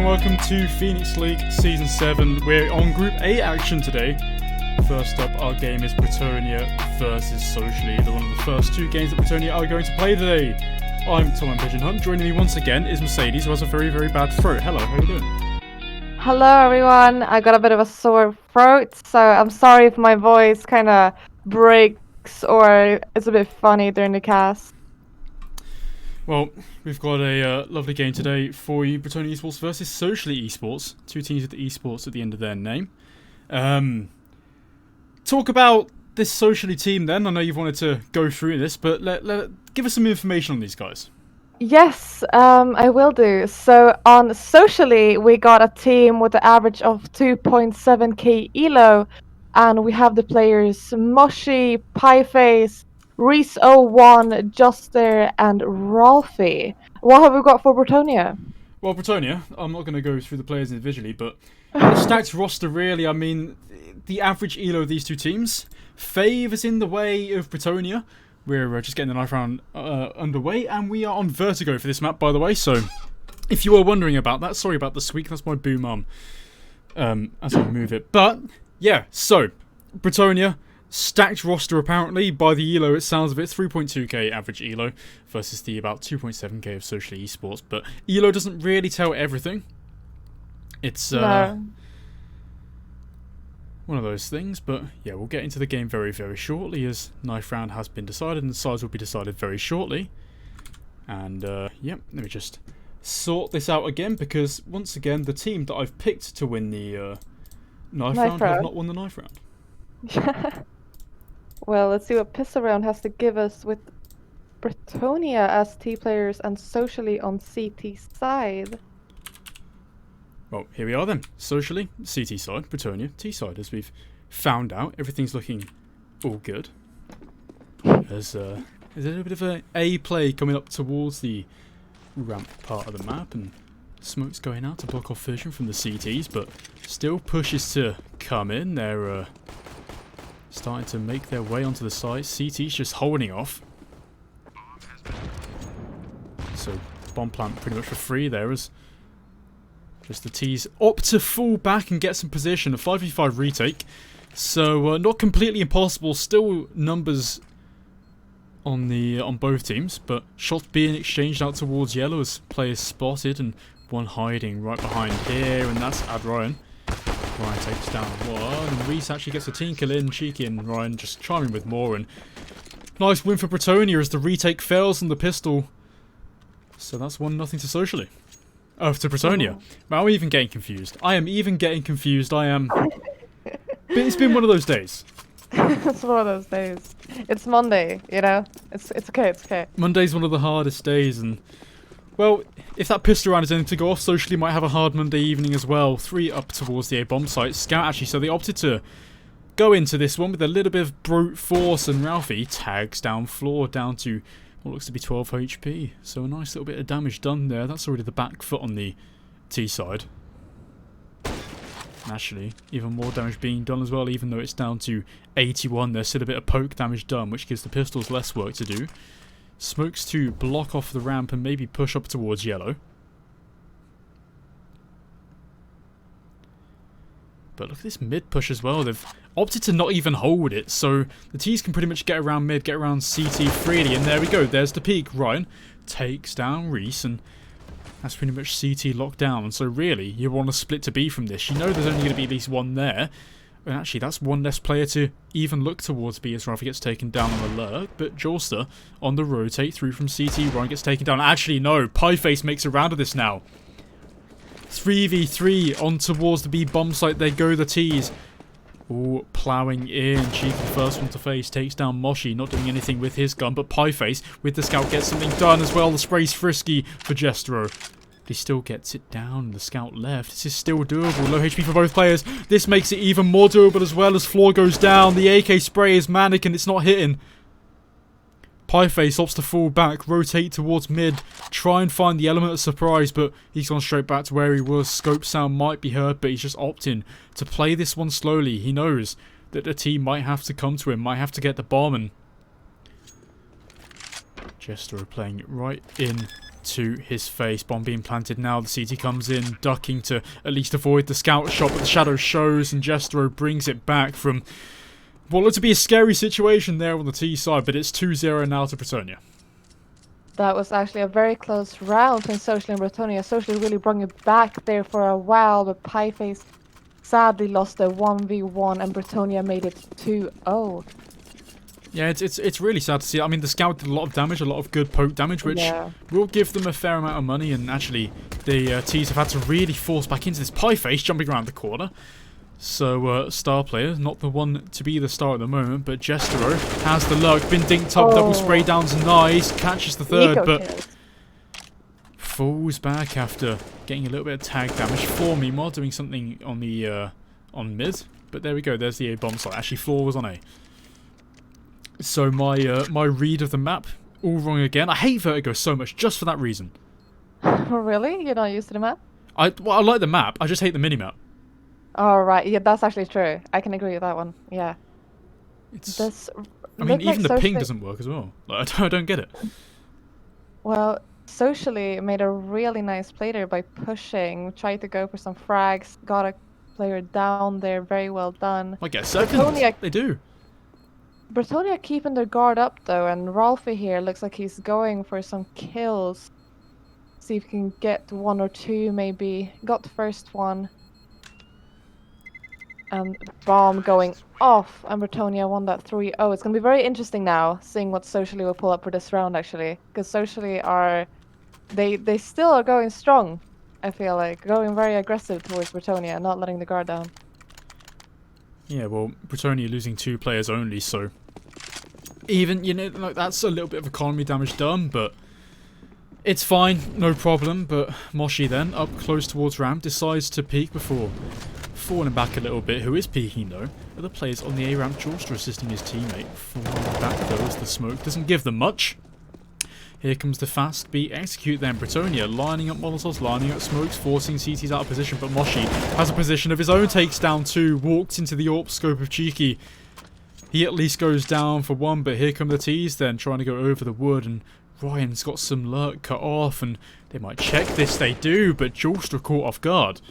Welcome to Phoenix League Season 7. We're on Group A action today. First up, our game is Bretonia versus Socially, one of the first two games that Bretonia are going to play today. I'm Tom Pigeon Hunt. Joining me once again is Mercedes, who has a very, very bad throat. Hello, how are you doing? Hello everyone, I got a bit of a sore throat, so I'm sorry if my voice kind of breaks or it's a bit funny during the cast. Well, we've got a lovely game today for you. Bretonia Esports versus Socially Esports. Two teams with the esports at the end of their name. Talk about this Socially team then. I know you've wanted to go through this, but give us some information on these guys. Yes, I will do. So on Socially, we got a team with an average of 2.7k elo, and we have the players Moshi, Pieface, Reese01, Juster, and Rolfie. What have we got for Bretonia? Well, Bretonia, I'm not going to go through the players individually, but a stacked roster really. I mean, the average elo of these two teams, Fave is in the way of Bretonia. We're just getting the knife round underway, and we are on Vertigo for this map, by the way, so if you were wondering about that, sorry about the squeak, that's my boom arm as I move it. But, yeah, so, Bretonia, stacked roster apparently. By the elo, it sounds of it, 3.2k average elo versus the about 2.7k of Socially Esports, but elo doesn't really tell everything. It's one of those things, but yeah, we'll get into the game very, very shortly as knife round has been decided and the size will be decided very shortly. And yep, let me just sort this out again, because once again, the team that I've picked to win the knife round have not won the knife round. Well, let's see what Piss Around has to give us with Bretonia as T players and Socially on CT side. Well, here we are then. Socially, CT side, Bretonia, T side, as we've found out. Everything's looking all good. There's a little bit of a play coming up towards the ramp part of the map, and smoke's going out to block off vision from the CTs, but still pushes to come in. They're starting to make their way onto the site. CT's just holding off. So, bomb plant pretty much for free there as Just the T's opt to fall back and get some position. A 5v5 retake. So not completely impossible. Still numbers on both teams, but shots being exchanged out towards yellow as players spotted, and one hiding right behind here, and that's Ryan. Ryan takes down one, and Reese actually gets a team kill in. Cheeky and Ryan just chiming with more, and nice win for Bretonia as the retake fails on the pistol. So that's 1-0 to Socially. Oh, to Bretonia. Wow, I'm even getting confused. I am even getting confused. I am. It's been one of those days. It's one of those days. It's Monday, you know? It's okay, it's okay. Monday's one of the hardest days, and well, if that pistol round is anything to go off, Socially might have a hard Monday evening as well. 3 up towards the A-bomb site. Scout actually, so they opted to go into this one with a little bit of brute force, and Ralphie tags down floor down to what looks to be 12 HP. So a nice little bit of damage done there. That's already the back foot on the T side. Actually, even more damage being done as well, even though it's down to 81. There's still a bit of poke damage done, which gives the pistols less work to do. Smokes to block off the ramp and maybe push up towards yellow. But look at this mid push as well. They've opted to not even hold it, so the T's can pretty much get around mid, get around CT freely. And there we go. There's the peak. Ryan takes down Reese, and that's pretty much CT locked down. And so really, you want to split to B from this. You know there's only going to be at least one there. And actually, that's one less player to even look towards B as Rafa gets taken down on the lurk. But Jawster on the rotate through from CT. Ryan gets taken down. Actually, no. Pieface makes a round of this now. 3v3 on towards the B bomb site. They go the T's. Ooh, ploughing in. Cheeky first one to face. Takes down Moshi. Not doing anything with his gun. But Pieface with the scout gets something done as well. The spray's frisky for Jestro. He still gets it down. The scout left. This is still doable. Low HP for both players. This makes it even more doable as well as floor goes down. The AK spray is manic and it's not hitting. Pieface opts to fall back, rotate towards mid, try and find the element of surprise, but he's gone straight back to where he was. Scope sound might be heard, but he's just opting to play this one slowly. He knows that the team might have to come to him, might have to get the bomb, and Jester playing it right in to his face. Bomb being planted now. The CT comes in, ducking to at least avoid the scout shot, but the shadow shows, and Jester brings it back from what looked to be a scary situation there on the T side, but it's 2-0 now to Bretonia. That was actually a very close round between Socially and Bretonia. Socially really brought it back there for a while, but Pieface sadly lost the 1v1 and Bretonia made it 2-0. Yeah, it's really sad to see. I mean, the scout did a lot of damage, a lot of good poke damage, which will give them a fair amount of money, and actually the T's have had to really force back into this. Pieface jumping around the corner. So, star player, not the one to be the star at the moment, but Jestero has the lurk, been dinked up, double spray down's nice, catches the third, but falls back after getting a little bit of tag damage. Floor, meanwhile, doing something on the, on mid, but there we go, there's the A bomb site. Actually, Floor was on A. So, my read of the map, all wrong again. I hate Vertigo so much, just for that reason. Really? You're not used to the map? I like the map, I just hate the minimap. Oh, right. Yeah, that's actually true. I can agree with that one. Yeah. I mean, even the ping doesn't work as well. Like, I don't get it. Well, Socially made a really nice play there by pushing, tried to go for some frags, got a player down there, very well done. I guess seconds. They do. Bretonia keeping their guard up though, and Ralphie here looks like he's going for some kills. See if he can get 1 or 2 maybe. Got the first one. And bomb going off, and Bretonia won that 3-0. It's going to be very interesting now, seeing what Socially will pull up for this round, actually. Because Socially are... They still are going strong, I feel like. Going very aggressive towards Bretonia, not letting the guard down. Yeah, well, Bretonia losing 2 players only, so... Even, you know, like, that's a little bit of economy damage done, but... It's fine, no problem, but Moshi then, up close towards ramp, decides to peek before falling back a little bit. Who is peeking though? Other players on the A ramp, Jawster assisting his teammate. Falling back though as the smoke doesn't give them much. Here comes the fast B execute then. Bretonia lining up Molotovs, lining up smokes, forcing CTs out of position, but Moshi has a position of his own, takes down 2, walks into the AWP scope of Cheeky. He at least goes down for 1, but here come the T's then, trying to go over the wood, and Ryan's got some lurk cut off, and they might check this. They do, but Jolster caught off guard.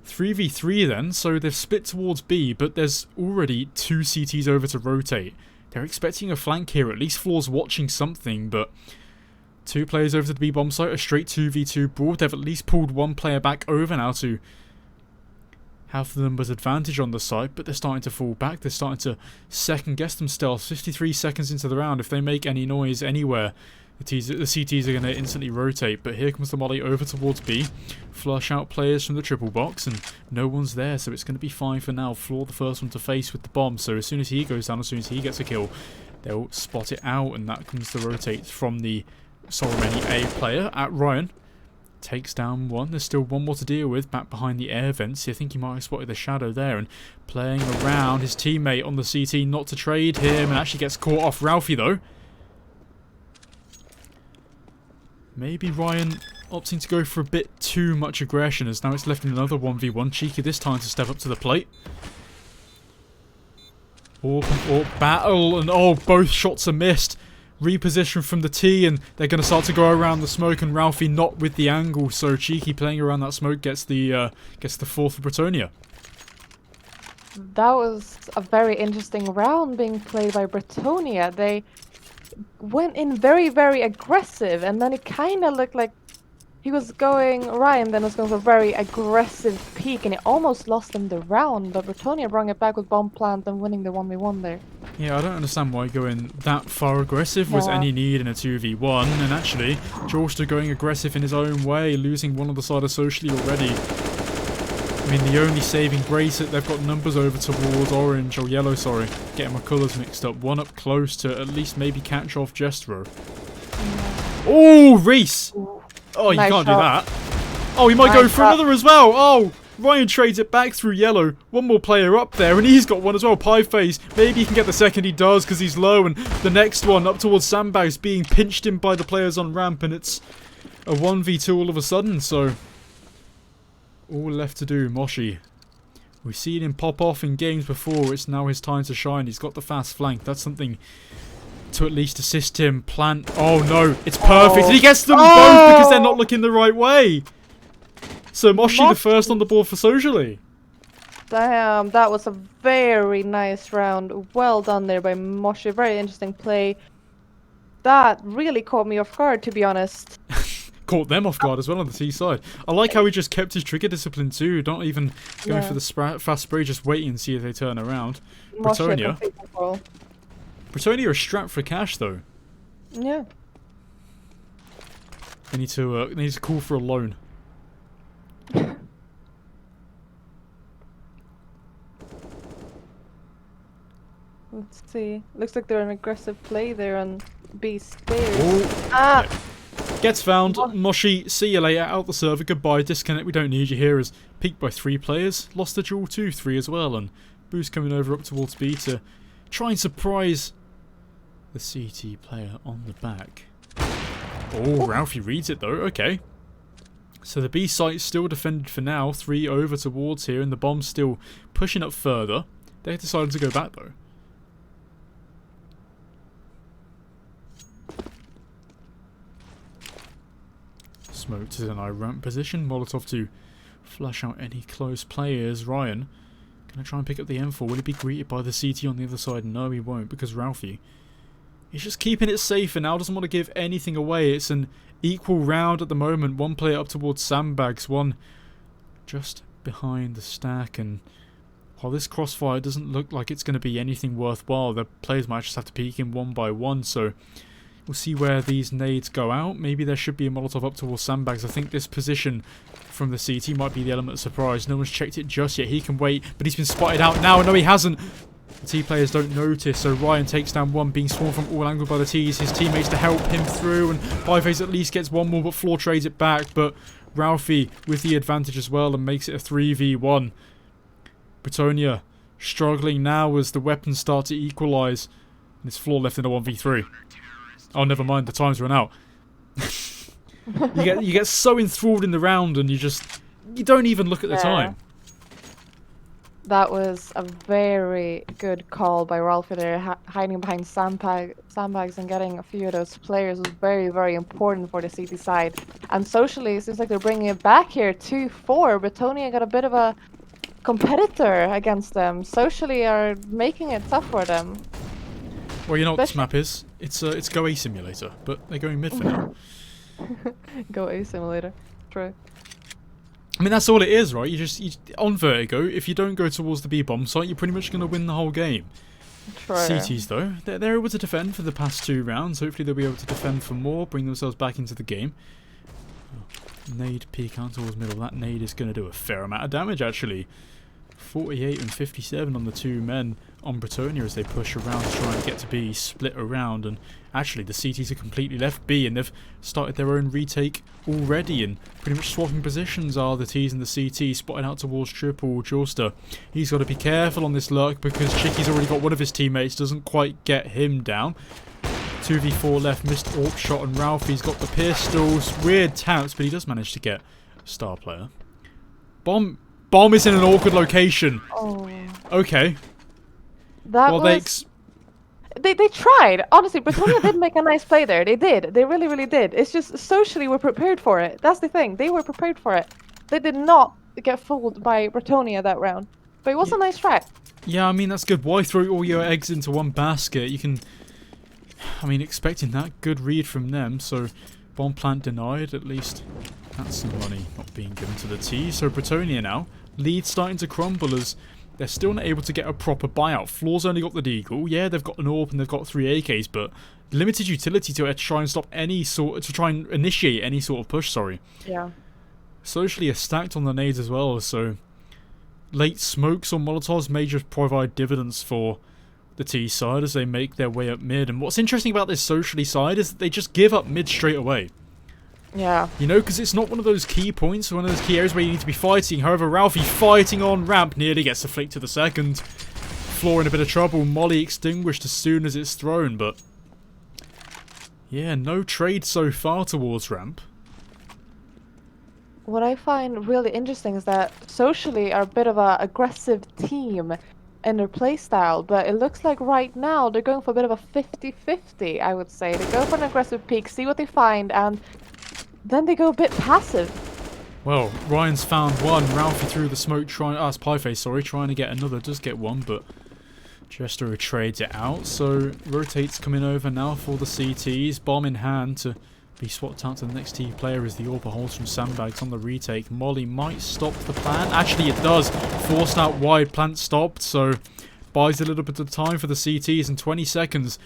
3v3 then, so they've split towards B, but there's already 2 CTs over to rotate. They're expecting a flank here, at least Floor's watching something, but 2 players over to the B bomb site, a straight 2v2 brawl. They've at least pulled 1 player back over now to have the numbers advantage on the site, but they're starting to fall back. They're starting to second guess themselves. 53 seconds into the round, if they make any noise anywhere, the CTs are going to instantly rotate. But here comes the molly over towards B. Flush out players from the triple box, and no one's there, so it's going to be fine for now. Floor the first one to face with the bomb, so as soon as he goes down, as soon as he gets a kill, they'll spot it out, and that comes to rotate from the Solomani A player at Ryan. Takes down one. There's still one more to deal with back behind the air vents. I think he might have spotted the shadow there, and playing around his teammate on the CT not to trade him, and actually gets caught off Ralphie though. Maybe Ryan opting to go for a bit too much aggression, as now it's left in another 1v1. Cheeky this time to step up to the plate. Or battle, and oh, both shots are missed. Reposition from the T, and they're going to start to go around the smoke, and Ralphie not with the angle, so Cheeky playing around that smoke gets the fourth for Bretonia. That was a very interesting round being played by Bretonia. They went in very, very aggressive, and then it kind of looked like Ryan then was going for a very aggressive peak, and it almost lost them the round, but Bretonia brought it back with bomb plant and winning the 1v1 there. Yeah, I don't understand why going that far aggressive was any need in a 2v1, and actually, Jolster going aggressive in his own way, losing one on the side of Socially already. I mean, the only saving grace that they've got numbers over towards orange, or yellow, sorry, getting my colours mixed up. One up close to at least maybe catch off Jestro. Oh, Reese! Oh, you can't do that. Oh, he might go for another as well. Oh, Ryan trades it back through yellow. One more player up there, and he's got one as well. Pie Face. Maybe he can get the second. He does, because he's low. And the next one up towards Sandbags being pinched in by the players on ramp, and it's a 1v2 all of a sudden. So all left to do, Moshi. We've seen him pop off in games before. It's now his time to shine. He's got the fast flank. That's something to at least assist him. Plant. Oh no, it's perfect. And he gets them both because they're not looking the right way. So Moshi the first on the board for Socially. Damn, that was a very nice round. Well done there by Moshi. Very interesting play. That really caught me off guard, to be honest. Caught them off guard as well on the T side. I like how he just kept his trigger discipline too. Not even going for the fast spray, just waiting and see if they turn around. Bretonia. Bretonia are strapped for cash though. Yeah. They need to call for a loan. Let's see. Looks like they're an aggressive play there on B stairs. Oh. Ah! Gets found. Moshi, see you later. Out the server. Goodbye. Disconnect. We don't need you here. Is peaked by 3 players. Lost the duel 2-3 as well. And Boost coming over up towards B to try and surprise the CT player on the back. Oh, Ralphie reads it though. Okay. So the B site's still defended for now. 3 over towards here, and the bomb's still pushing up further. They decided to go back though. Smoke to an ramp position. Molotov to flush out any close players. Ryan gonna try and pick up the M4. Will he be greeted by the CT on the other side? No, he won't, because Ralphie, he's just keeping it safe and now doesn't want to give anything away. It's an equal round at the moment. One player up towards Sandbags, one just behind the stack. And while this crossfire doesn't look like it's going to be anything worthwhile, the players might just have to peek in one by one. So we'll see where these nades go out. Maybe there should be a Molotov up towards Sandbags. I think this position from the CT might be the element of surprise. No one's checked it just yet. He can wait, but he's been spotted out now. No, he hasn't. The T players don't notice, so Ryan takes down one, being swarmed from all angles by the T's. His teammates to help him through, and Pieface at least gets one more, but Floor trades it back. But Ralphie with the advantage as well and makes it a 3v1. Bretonia struggling now as the weapons start to equalise. And it's Floor left in a 1v3. Oh, never mind, the time's run out. you get so enthralled in the round, and you don't even look at the time. That was a very good call by Ralphie there, hiding behind sandbags and getting a few of those players was very, very important for the CT side. And socially, it seems like they're bringing it back here, 2-4. Bretonia got a bit of a competitor against them. Socially are making it tough for them. Well, you know what this map is? It's Go A Simulator, but they're going mid for now. Go A Simulator, true. I mean, that's all it is, right? On Vertigo, if you don't go towards the B bomb site, you're pretty much going to win the whole game. True. CTs, though, they're able to defend for the past 2 rounds. Hopefully they'll be able to defend for more, bring themselves back into the game. Nade peek out towards middle. That nade is going to do a fair amount of damage, actually. 48 and 57 on the 2 men on Bretonia as they push around to try and get to B, split around, and actually the CTs are completely left B and they've started their own retake already and pretty much swapping positions are the Ts and the CT, spotting out towards triple. Jawster, he's got to be careful on this lurk because Chicky's already got one of his teammates, doesn't quite get him down. 2v4 left, missed AWP shot, and Ralphie's got the pistols. Weird taps, but he does manage to get star player. Bomb is in an awkward location. Oh. Okay. That well, was... They tried. Honestly, Bretonia did make a nice play there. They did. They really, really did. It's just socially we're prepared for it. That's the thing. They were prepared for it. They did not get fooled by Bretonia that round. But it was a nice try. Yeah, I mean, that's good. Why throw all your eggs into one basket? You can... I mean, expecting that. Good read from them. So, bomb plant denied. At least that's some money not being given to the T. So, Bretonia now. Lead starting to crumble as they're still not able to get a proper buyout. Floor's only got the Deagle. Yeah, they've got an AWP and they've got 3 AKs, but limited utility to try and stop any sort... to try and initiate any sort of push, sorry. Yeah. Socially are stacked on the nades as well, so... late smokes or molotovs may just provide dividends for the T side as they make their way up mid. And what's interesting about this socially side is that they just give up mid straight away. Yeah. You know, because it's not one of those key points, one of those key areas where you need to be fighting. However, Ralphie fighting on ramp nearly gets a flick to the second. Floor in a bit of trouble. Molly extinguished as soon as it's thrown, but... yeah, no trade so far towards ramp. What I find really interesting is that socially are a bit of an aggressive team in their playstyle, but it looks like right now they're going for a bit of a 50-50, I would say. They go for an aggressive peek, see what they find, and then they go a bit passive. Well, Ryan's found one. Ralphie through the smoke, it's Pieface, sorry, trying to get another. Does get one, but Jester trades it out. So, rotates coming over now for the CTs. Bomb in hand to be swapped out to the next T player as the AWP holds from sandbags on the retake. Molly might stop the plan. Actually, it does. Forced out wide, plant stopped, so buys a little bit of time for the CTs in 20 seconds.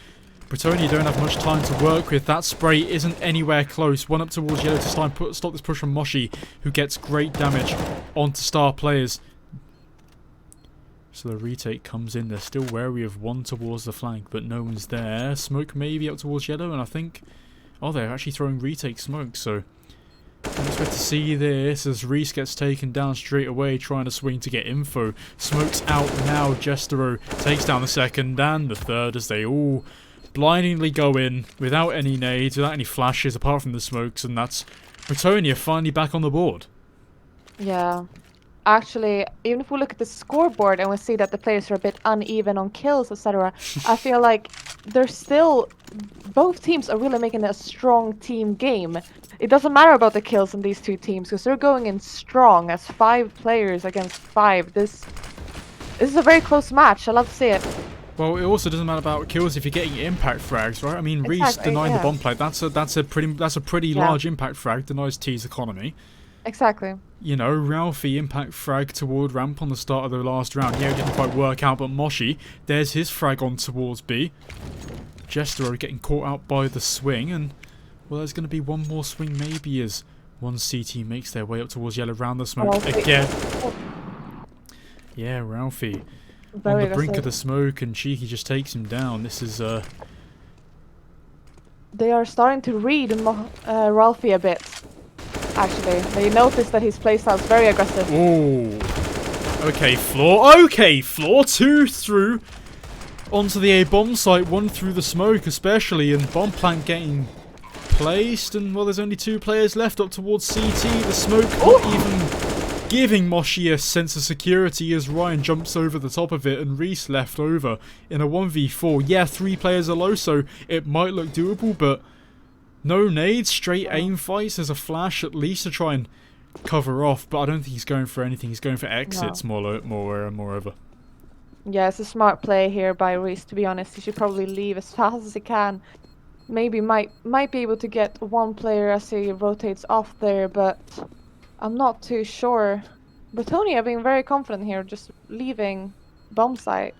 Bretonia don't have much time to work with. That spray isn't anywhere close. One up towards yellow to stop this push from Moshi, who gets great damage onto star players. So the retake comes in. They're still wary of one towards the flank, but no one's there. Smoke maybe up towards yellow, and I think... oh, they're actually throwing retake smoke, so... I expect to see this as Reese gets taken down straight away, trying to swing to get info. Smoke's out now. Jestero takes down the second and the third as they all blindingly go in without any nades, without any flashes apart from the smokes, and that's Bretonia finally back on the board. Yeah. Actually, even if we look at the scoreboard and we see that the players are a bit uneven on kills, etc., I feel like they're still... both teams are really making a strong team game. It doesn't matter about the kills in these two teams because they're going in strong as 5 players against 5. This is a very close match. I love to see it. Well, it also doesn't matter about kills if you're getting impact frags, right? I mean, Reese denying the bomb plate. That's a pretty large impact frag. Denies T's economy. Exactly. You know, Ralphie impact frag toward ramp on the start of the last round. Yeah, it didn't quite work out, but Moshi, there's his frag on towards B. Jestero getting caught out by the swing, and well, there's going to be one more swing maybe as one CT makes their way up towards yellow round the smoke again. Yeah, Ralphie on the brink of the smoke, and Cheeky just takes him down. This is they are starting to read Ralphie a bit. Actually, they notice that his playstyle is very aggressive. Ooh. Okay, Floor. Okay, Floor. 2 through onto the A bomb site, 1 through the smoke especially, and bomb plant getting placed, and well, there's only 2 players left up towards CT. The smoke not even giving Moshi a sense of security as Ryan jumps over the top of it and Reese left over in a 1v4. Yeah, 3 players are low, so it might look doable, but no nades, straight aim fights as a flash at least to try and cover off, but I don't think he's going for anything. He's going for exits moreover. Yeah, it's a smart play here by Reese, to be honest. He should probably leave as fast as he can. Maybe might be able to get one player as he rotates off there, but I'm not too sure. Bretonia being very confident here, just leaving bomb site.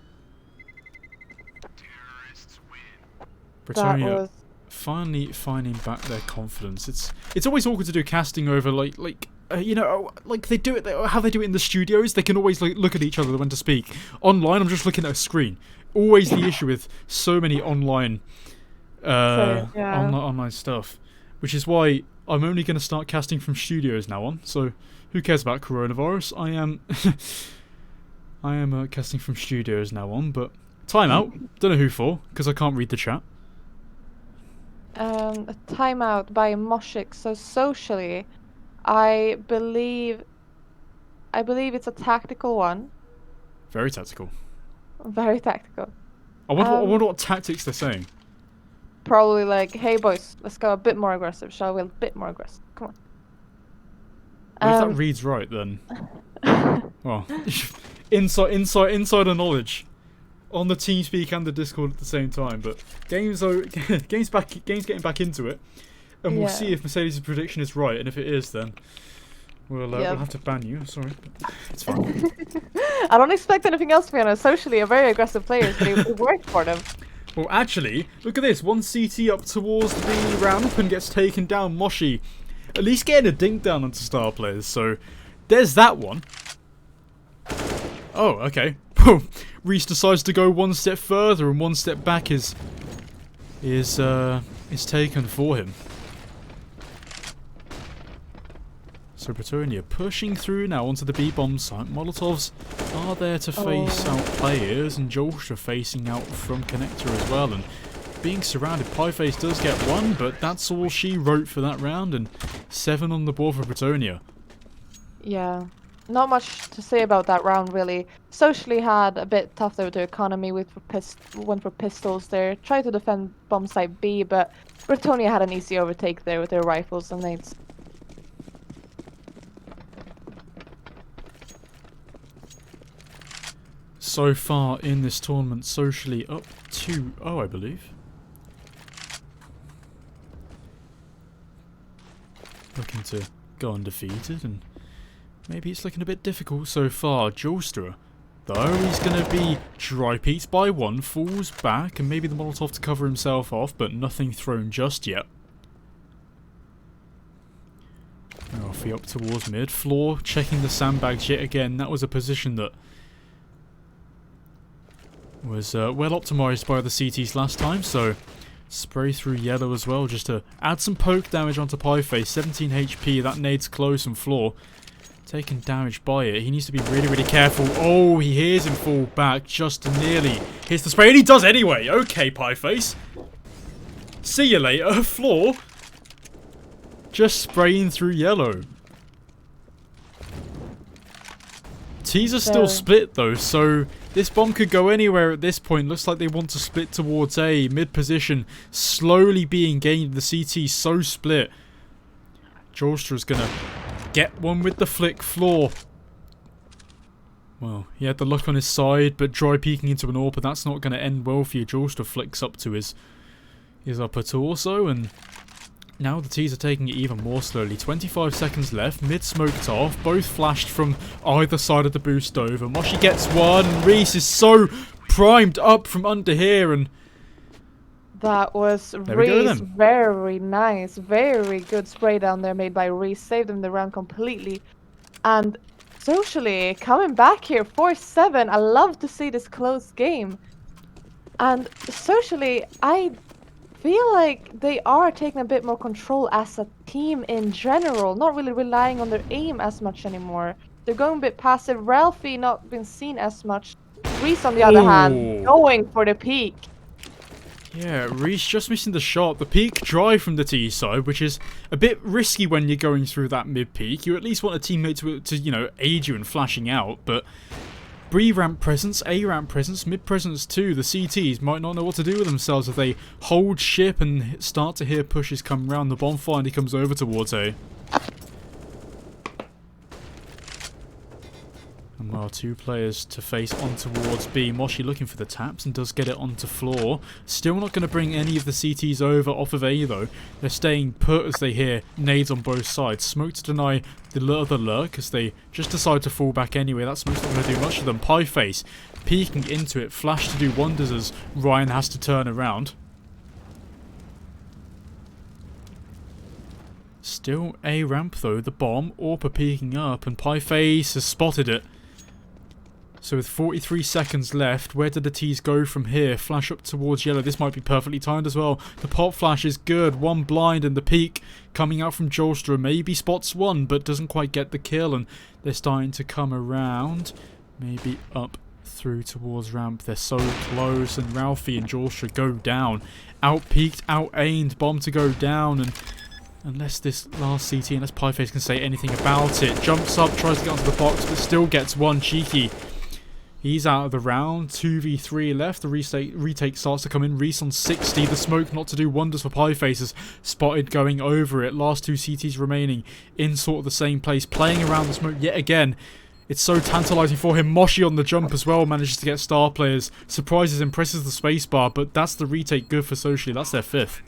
Bretonia finally finding back their confidence. It's always awkward to do casting over like they do it how they do it in the studios. They can always look at each other when to speak. Online, I'm just looking at a screen. Always the issue with so many online online stuff, which is why I'm only going to start casting from studios now on. So who cares about coronavirus? I am casting from studios now on. But timeout. Don't know who for because I can't read the chat. A timeout by Moshik. So socially, I believe it's a tactical one. Very tactical. Very tactical. I wonder what tactics they're saying. Probably like, hey boys, let's go a bit more aggressive, shall we? A bit more aggressive. Come on. Well, if that reads right, then. Well, insider knowledge on the TeamSpeak and the Discord at the same time. But games getting back into it, and we'll see if Mercedes' prediction is right. And if it is, then we'll have to ban you. Sorry, it's fine. I don't expect anything else to be honest. Socially, a very aggressive players, but it worked for them. Well, actually, look at this. One CT up towards the ramp and gets taken down. Moshi, at least getting a dink down onto star players. So, there's that one. Oh, okay. Reese decides to go one step further, and one step back is taken for him. So Bretonia pushing through now onto the B-bomb site. Molotovs are there to face out players, and Jolstra facing out from connector as well, and being surrounded. Pieface does get one, but that's all she wrote for that round, and 7 on the board for Bretonia. Yeah, not much to say about that round really. Socially had a bit tough there with their economy, went for pistols there, tried to defend bomb site B, but Bretonia had an easy overtake there with their rifles and nades. So far in this tournament, socially up 2-0, I believe. Looking to go undefeated, and maybe it's looking a bit difficult so far. Jolstra, though, he's going to be dry peats by 1, falls back, and maybe the Molotov to cover himself off, but nothing thrown just yet. Off up towards mid. Floor, checking the sandbags yet again. That was a position that was well optimised by the CTs last time, so spray through yellow as well just to add some poke damage onto Pieface. 17 HP, that nade's close, and Floor taking damage by it. He needs to be really, really careful. Oh, he hears him fall back, just nearly hits the spray, and he does anyway. Okay, Pieface. See you later. Floor just spraying through yellow. T's are still split though, so this bomb could go anywhere at this point. Looks like they want to split towards A. Mid position slowly being gained. The CT so split. Jolstra's gonna get one with the flick. Floor. Well, he had the luck on his side, but dry peeking into an AWP, that's not going to end well for you. Jolstra flicks up to his upper torso, and now the T's are taking it even more slowly. 25 seconds left, mid smoked off, both flashed from either side of the boost over. Moshi gets one, Reese is so primed up from under here, and that was Reese. Very nice, very good spray down there made by Reese. Saved him the round completely. And socially, coming back here, 4-7. I love to see this close game. And socially, I feel like they are taking a bit more control as a team in general, not really relying on their aim as much anymore. They're going a bit passive. Ralphie not been seen as much. Reese on the other hand, going for the peak. Yeah, Reese just missing the shot. The peak drive from the T side, which is a bit risky when you're going through that mid peak. You at least want a teammate to you know, aid you in flashing out, but B ramp presence, A ramp presence, mid presence too. The CTs might not know what to do with themselves if they hold ship and start to hear pushes come round. The bomb finally comes over towards A. And well, 2 players to face on towards B. Moshi looking for the taps and does get it onto floor. Still not going to bring any of the CTs over off of A though. They're staying put as they hear nades on both sides. Smoke to deny the other lurk as they just decide to fall back anyway. That smoke's not going to do much for them. Pieface peeking into it. Flash to do wonders as Ryan has to turn around. Still A ramp though. The bomb. Orpa peeking up and Pieface has spotted it. So with 43 seconds left, where did the T's go from here? Flash up towards yellow. This might be perfectly timed as well. The pop flash is good. One blind and the peak coming out from Jolstra. Maybe spots one, but doesn't quite get the kill. And they're starting to come around. Maybe up through towards ramp. They're so close. And Ralphie and Jolstra go down. Out-peaked, out-aimed. Bomb to go down. And unless this last CT, unless Pieface can say anything about it. Jumps up, tries to get onto the box, but still gets one. Cheeky. He's out of the round. 2v3 left. The retake starts to come in. Reese on 60. The smoke not to do wonders for Piefaces. Spotted going over it. Last 2 CTs remaining in sort of the same place. Playing around the smoke yet again. It's so tantalizing for him. Moshi on the jump as well. Manages to get star players. Surprises, impresses the spacebar. But that's the retake good for Socially. That's their 5th.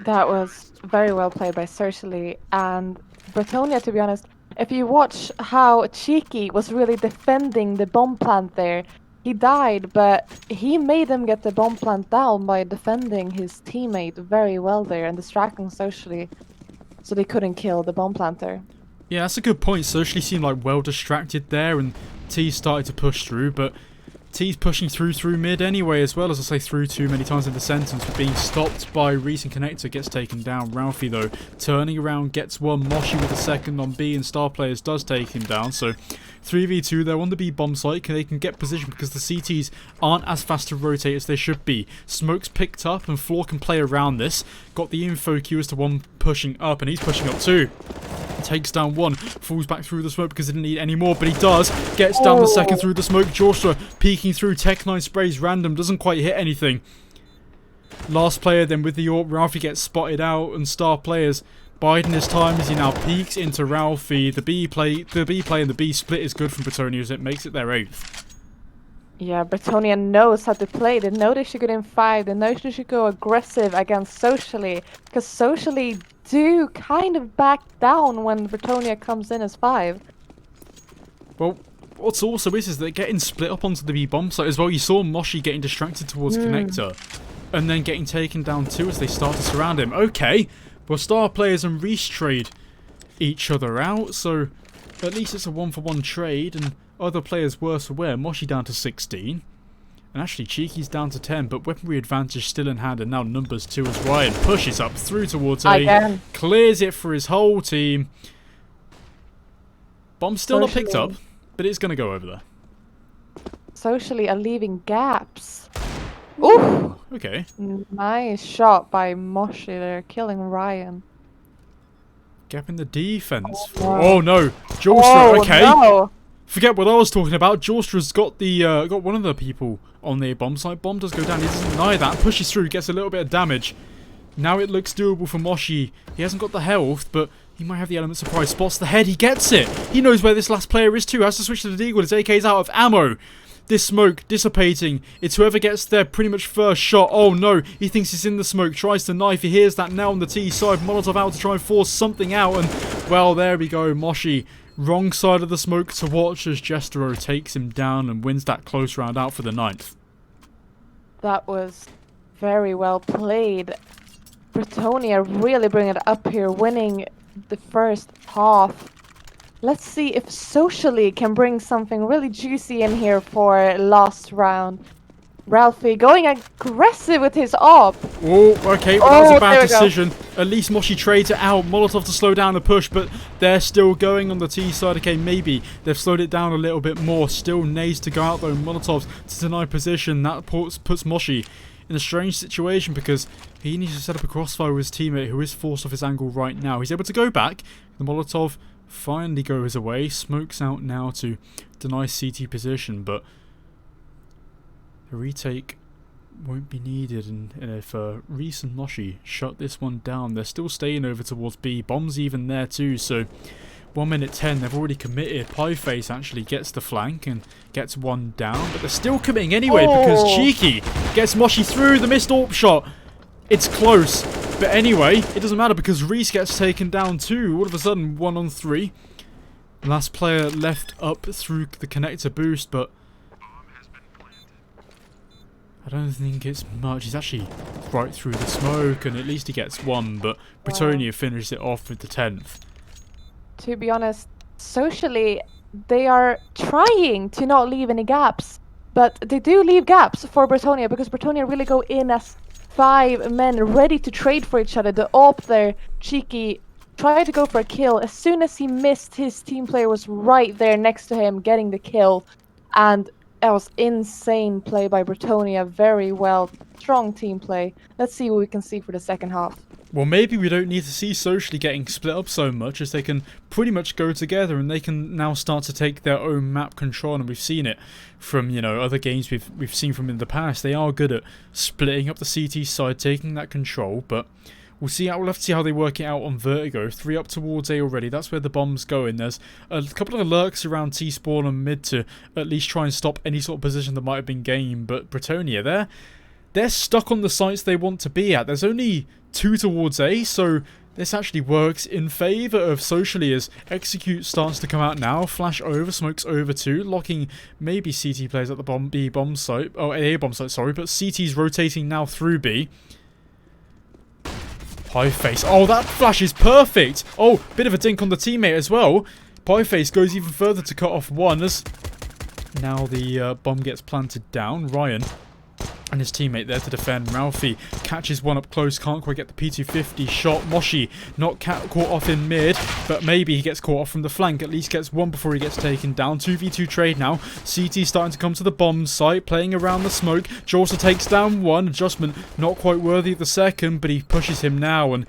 That was very well played by Socially. And Bretonia, to be honest, if you watch how Cheeky was really defending the bomb plant there, he died, but he made them get the bomb plant down by defending his teammate very well there and distracting Socially so they couldn't kill the bomb planter. Yeah, that's a good point. Socially seemed like well distracted there and T started to push through, but T's pushing through mid anyway as well, as I say through too many times in the sentence, but being stopped by Reese and Connector, gets taken down. Ralphie though, turning around, gets one. Moshi with a second on B and Star Players does take him down, so 3v2, they're on the B bomb site, they can get position because the CTs aren't as fast to rotate as they should be. Smoke's picked up and Floor can play around this. Got the info queue as to one pushing up and he's pushing up too. Takes down one, falls back through the smoke because he didn't need any more, but he does. Gets down the second through the smoke. Jostra peeking through. Tech9 sprays random, doesn't quite hit anything. Last player then with the AWP. Ralphie gets spotted out and Star Players biding his time as he now peeks into Ralphie. The B play and the B split is good from Bretonia as it makes it their 8th. Yeah, Bretonia knows how to play. They know they should go in 5. They know they should go aggressive against Socially, because Socially do kind of back down when Bretonia comes in as 5. Well, what's also is they're getting split up onto the B bomb site as well. You saw Moshi getting distracted towards Connector and then getting taken down too as they start to surround him. Okay, well, Star Players and Reese trade each other out, so at least it's a 1-for-1 trade, and other players worse for wear. Moshi down to 16. And actually, Cheeky's down to 10, but weaponry advantage still in hand, and now numbers 2 as Ryan pushes up through towards A. Again. Clears it for his whole team. Bomb's still not picked up, but it's going to go over there. Socially are leaving gaps. Ooh! Okay. Nice shot by Moshi there, killing Ryan. Gap in the defense. Oh no. Jolstra, okay. No. Forget what I was talking about. Jolstra's got the got one of the people on the bomb site. Bomb does go down. He doesn't deny that. Pushes through, gets a little bit of damage. Now it looks doable for Moshi. He hasn't got the health, but he might have the element of surprise. Spots the head. He gets it. He knows where this last player is too. Has to switch to the deagle. His AK's out of ammo. This smoke dissipating. It's whoever gets their pretty much first shot. Oh no, he thinks he's in the smoke. Tries to knife. He hears that now on the T side. Molotov out to try and force something out. And well, there we go. Moshi, wrong side of the smoke to watch as Jestero takes him down and wins that close round out for the 9th. That was very well played. Bretonia really bringing it up here, winning the first half. Let's see if Socially can bring something really juicy in here for last round. Ralphie going aggressive with his op. Oh, okay, well, that was a bad decision. At least Moshi trades it out. Molotov to slow down the push, but they're still going on the T side. Okay, maybe they've slowed it down a little bit more. Still nades to go out though. Molotov to deny position. That puts Moshi in a strange situation because he needs to set up a crossfire with his teammate who is forced off his angle right now. He's able to go back. The Molotov finally goes away. Smokes out now to deny CT position, but the retake won't be needed, and if Reese and Moshi shut this one down, they're still staying over towards B. Bomb's even there too, so 1 minute 10, they've already committed. Pieface actually gets the flank and gets one down, but they're still committing anyway because Cheeky gets Moshi through the missed AWP shot. It's close, but anyway, it doesn't matter because Reese gets taken down too. All of a sudden, 1 on 3. Last player left up through the connector boost, but I don't think it's much. He's actually right through the smoke, and at least he gets one, but Bretonia finishes it off with the 10th. To be honest, socially, they are trying to not leave any gaps, but they do leave gaps for Bretonia because Bretonia really go in as 5 men ready to trade for each other. The AWP there, Cheeky, tried to go for a kill. As soon as he missed, his team player was right there next to him getting the kill, and that was insane play by Bretonia. Very well, strong team play. Let's see what we can see for the second half. Well, maybe we don't need to see socially getting split up so much, as they can pretty much go together and they can now start to take their own map control. And we've seen it from, you know, other games we've seen from in the past. They are good at splitting up the CT side, taking that control, but we'll have to see how they work it out on Vertigo. 3 up towards A already. That's where the bomb's going. There's a couple of lurks around T-spawn and mid to at least try and stop any sort of position that might have been gained. But Bretonia, they're stuck on the sites they want to be at. There's only 2 towards A, so this actually works in favour of socially as Execute starts to come out now. Flash over, smokes over 2, locking maybe CT players at the B bomb site. Oh, A bomb site, sorry. But CT's rotating now through B. Pieface. Oh, that flash is perfect. Oh, bit of a dink on the teammate as well. Pieface goes even further to cut off one as now the bomb gets planted down. Ryan and his teammate there to defend. Ralphie catches one up close, can't quite get the P250 shot. Moshi not caught off in mid, but maybe he gets caught off from the flank. At least gets one before he gets taken down. 2v2 trade now. CT starting to come to the bomb site, playing around the smoke. Jawster takes down one. Adjustment not quite worthy of the second, but he pushes him now, and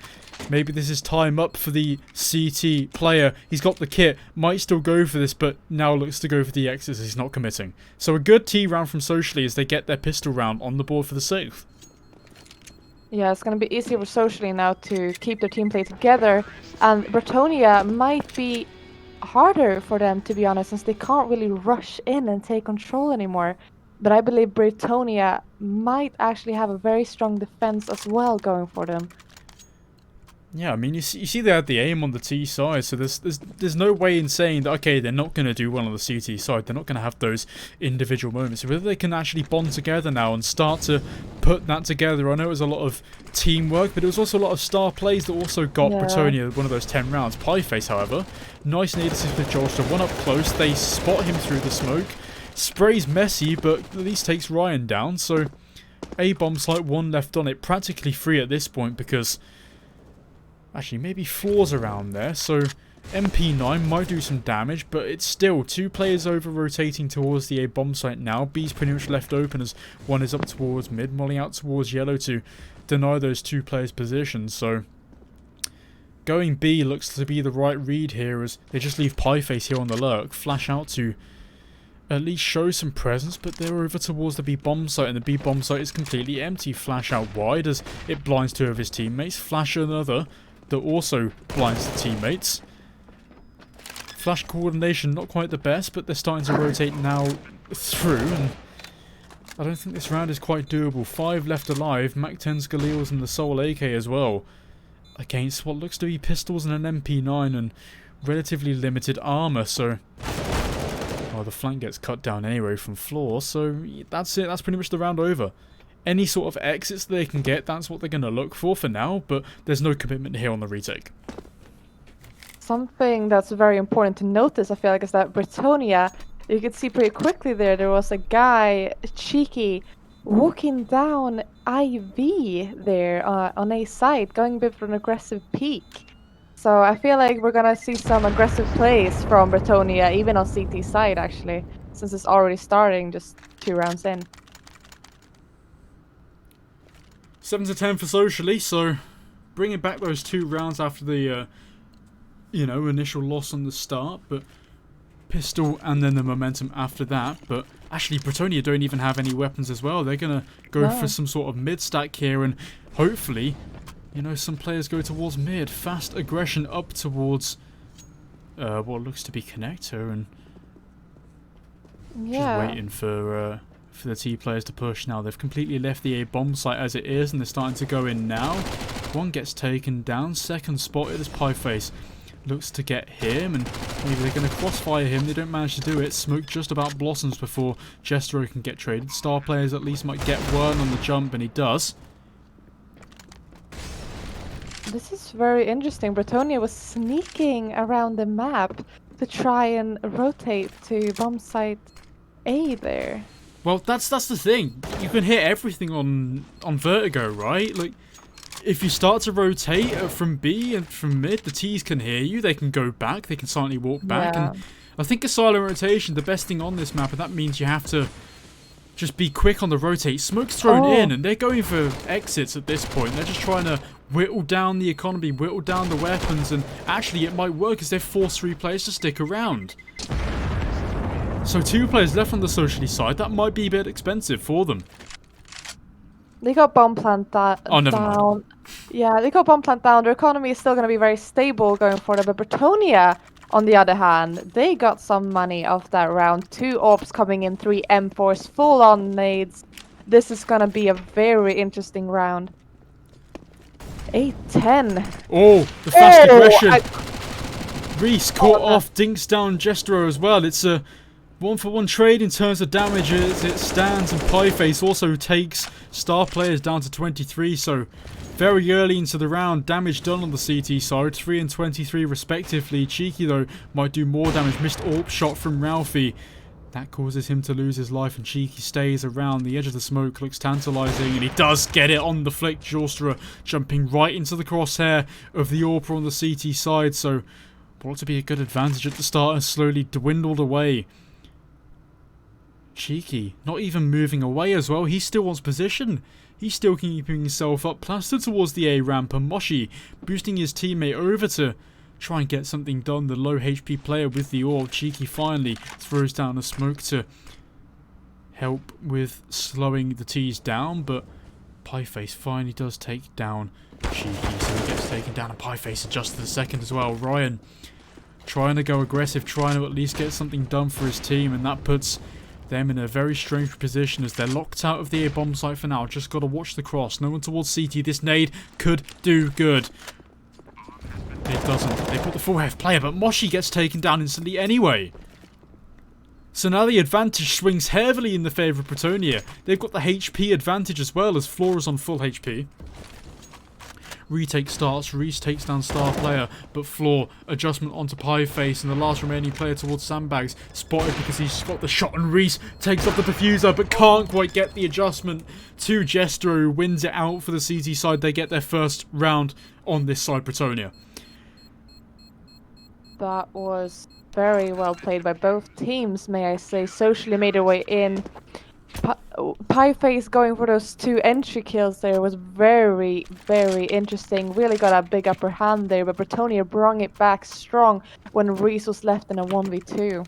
maybe this is time up for the CT player. He's got the kit, might still go for this, but now looks to go for the exits. He's not committing. So a good T round from socially as they get their pistol round on the board for the 6th. Yeah, it's going to be easier for socially now to keep their team play together, and Bretonia might be harder for them, to be honest, since they can't really rush in and take control anymore. But I believe Bretonia might actually have a very strong defense as well going for them. Yeah, I mean, you see they had the aim on the T side, so there's no way in saying that, okay, they're not going to do well on the CT side. They're not going to have those individual moments. So whether they can actually bond together now and start to put that together. I know it was a lot of teamwork, but it was also a lot of star plays that also got Bretonia one of those 10 rounds. Pieface, however, nice need assist with Jolster. One up close, they spot him through the smoke. Sprays messy, but at least takes Ryan down. So A bomb site, 1 left on it, practically free at this point because actually, maybe floors around there, so MP9 might do some damage, but it's still 2 players over rotating towards the A bomb site now. B's pretty much left open as one is up towards mid, Molly out towards yellow to deny those 2 players' positions, so going B looks to be the right read here as they just leave Pieface here on the lurk. Flash out to at least show some presence, but they're over towards the B bomb site, and the B bomb site is completely empty. Flash out wide as it blinds 2 of his teammates. Flash another that also blinds the teammates. Flash coordination not quite the best, but they're starting to rotate now through, and I don't think this round is quite doable. 5 left alive, Mac-10s, Galils and the Soul AK as well, against what looks to be pistols and an MP9 and relatively limited armour, so oh, the flank gets cut down anyway from floor, so that's it. That's pretty much the round over. Any sort of exits they can get, that's what they're going to look for now, but there's no commitment here on the retake. Something that's very important to notice, I feel like, is that Bretonia, you could see pretty quickly there was a guy, Cheeky, walking down IV there on A side, going a bit for an aggressive peek. So I feel like we're going to see some aggressive plays from Bretonia, even on CT side, actually, since it's already starting just 2 rounds in. 7-10 for Socially, so bringing back those 2 rounds after the, initial loss on the start, but Pistol and then the momentum after that. But actually, Bretonia don't even have any weapons as well. They're going to go for some sort of mid-stack here, and hopefully, some players go towards mid. Fast aggression up towards what looks to be Connector, and just waiting for the T players to push now. They've completely left the A bomb site as it is, and they're starting to go in now. One gets taken down, second spotted as Pieface looks to get him, and maybe they're going to crossfire him. They don't manage to do it. Smoke just about blossoms before Jestro can get traded. Star players at least might get one on the jump, and he does. This is very interesting. Bretonia was sneaking around the map to try and rotate to bomb site A there. Well, that's the thing. You can hit everything on Vertigo, right? Like, if you start to rotate from B and from mid, the T's can hear you. They can go back. They can silently walk back. Yeah. And I think a silent rotation, the best thing on this map, and that means you have to just be quick on the rotate. Smoke's thrown in, and they're going for exits at this point. They're just trying to whittle down the economy, whittle down the weapons, and actually it might work as they've forced 3 players to stick around. So 2 players left on the Socially side. That might be a bit expensive for them. They got bomb plant down. Never mind. Yeah, they got bomb plant down. Their economy is still going to be very stable going forward. But Bretonia, on the other hand, they got some money off that round. 2 orbs coming in, 3 M4s, full on nades. This is going to be a very interesting round. 8-10. Oh, the fast aggression. Reese caught off, dinks down Jestro as well. It's a 1-for-1 trade in terms of damage as it stands, and Pieface also takes star players down to 23, so very early into the round, damage done on the CT side, 3 and 23 respectively. Cheeky though might do more damage, missed AWP shot from Ralphie. That causes him to lose his life, and Cheeky stays around. The edge of the smoke looks tantalising, and he does get it on the flick. Jorstra jumping right into the crosshair of the AWPer on the CT side, so brought to be a good advantage at the start and slowly dwindled away. Cheeky not even moving away as well. He still wants position. He's still keeping himself up, plastered towards the A ramp, and Moshi boosting his teammate over to try and get something done. The low HP player with the AWP. Cheeky finally throws down a smoke to help with slowing the T's down, but Pieface finally does take down Cheeky, so he gets taken down, and Pieface adjusts to the second as well. Ryan trying to go aggressive, trying to at least get something done for his team, and that puts them in a very strange position as they're locked out of the A bomb site for now. Just got to watch the cross. No one towards CT. This nade could do good. It doesn't. They put the full health player, but Moshi gets taken down instantly anyway. So now the advantage swings heavily in the favour of Bretonia. They've got the HP advantage as well, as Flora's on full HP. Retake starts, Reese takes down star player, but Floor adjustment onto Pieface, and the last remaining player towards Sandbags spotted because he's got the shot, and Reese takes off the diffuser but can't quite get the adjustment to Jestro, who wins it out for the CT side. They get their first round on this side, Bretonia. That was very well played by both teams, may I say. Socially made their way in. Pieface going for those 2 entry kills there was very, very interesting. Really got a big upper hand there, but Bretonia brought it back strong when Reese was left in a 1v2.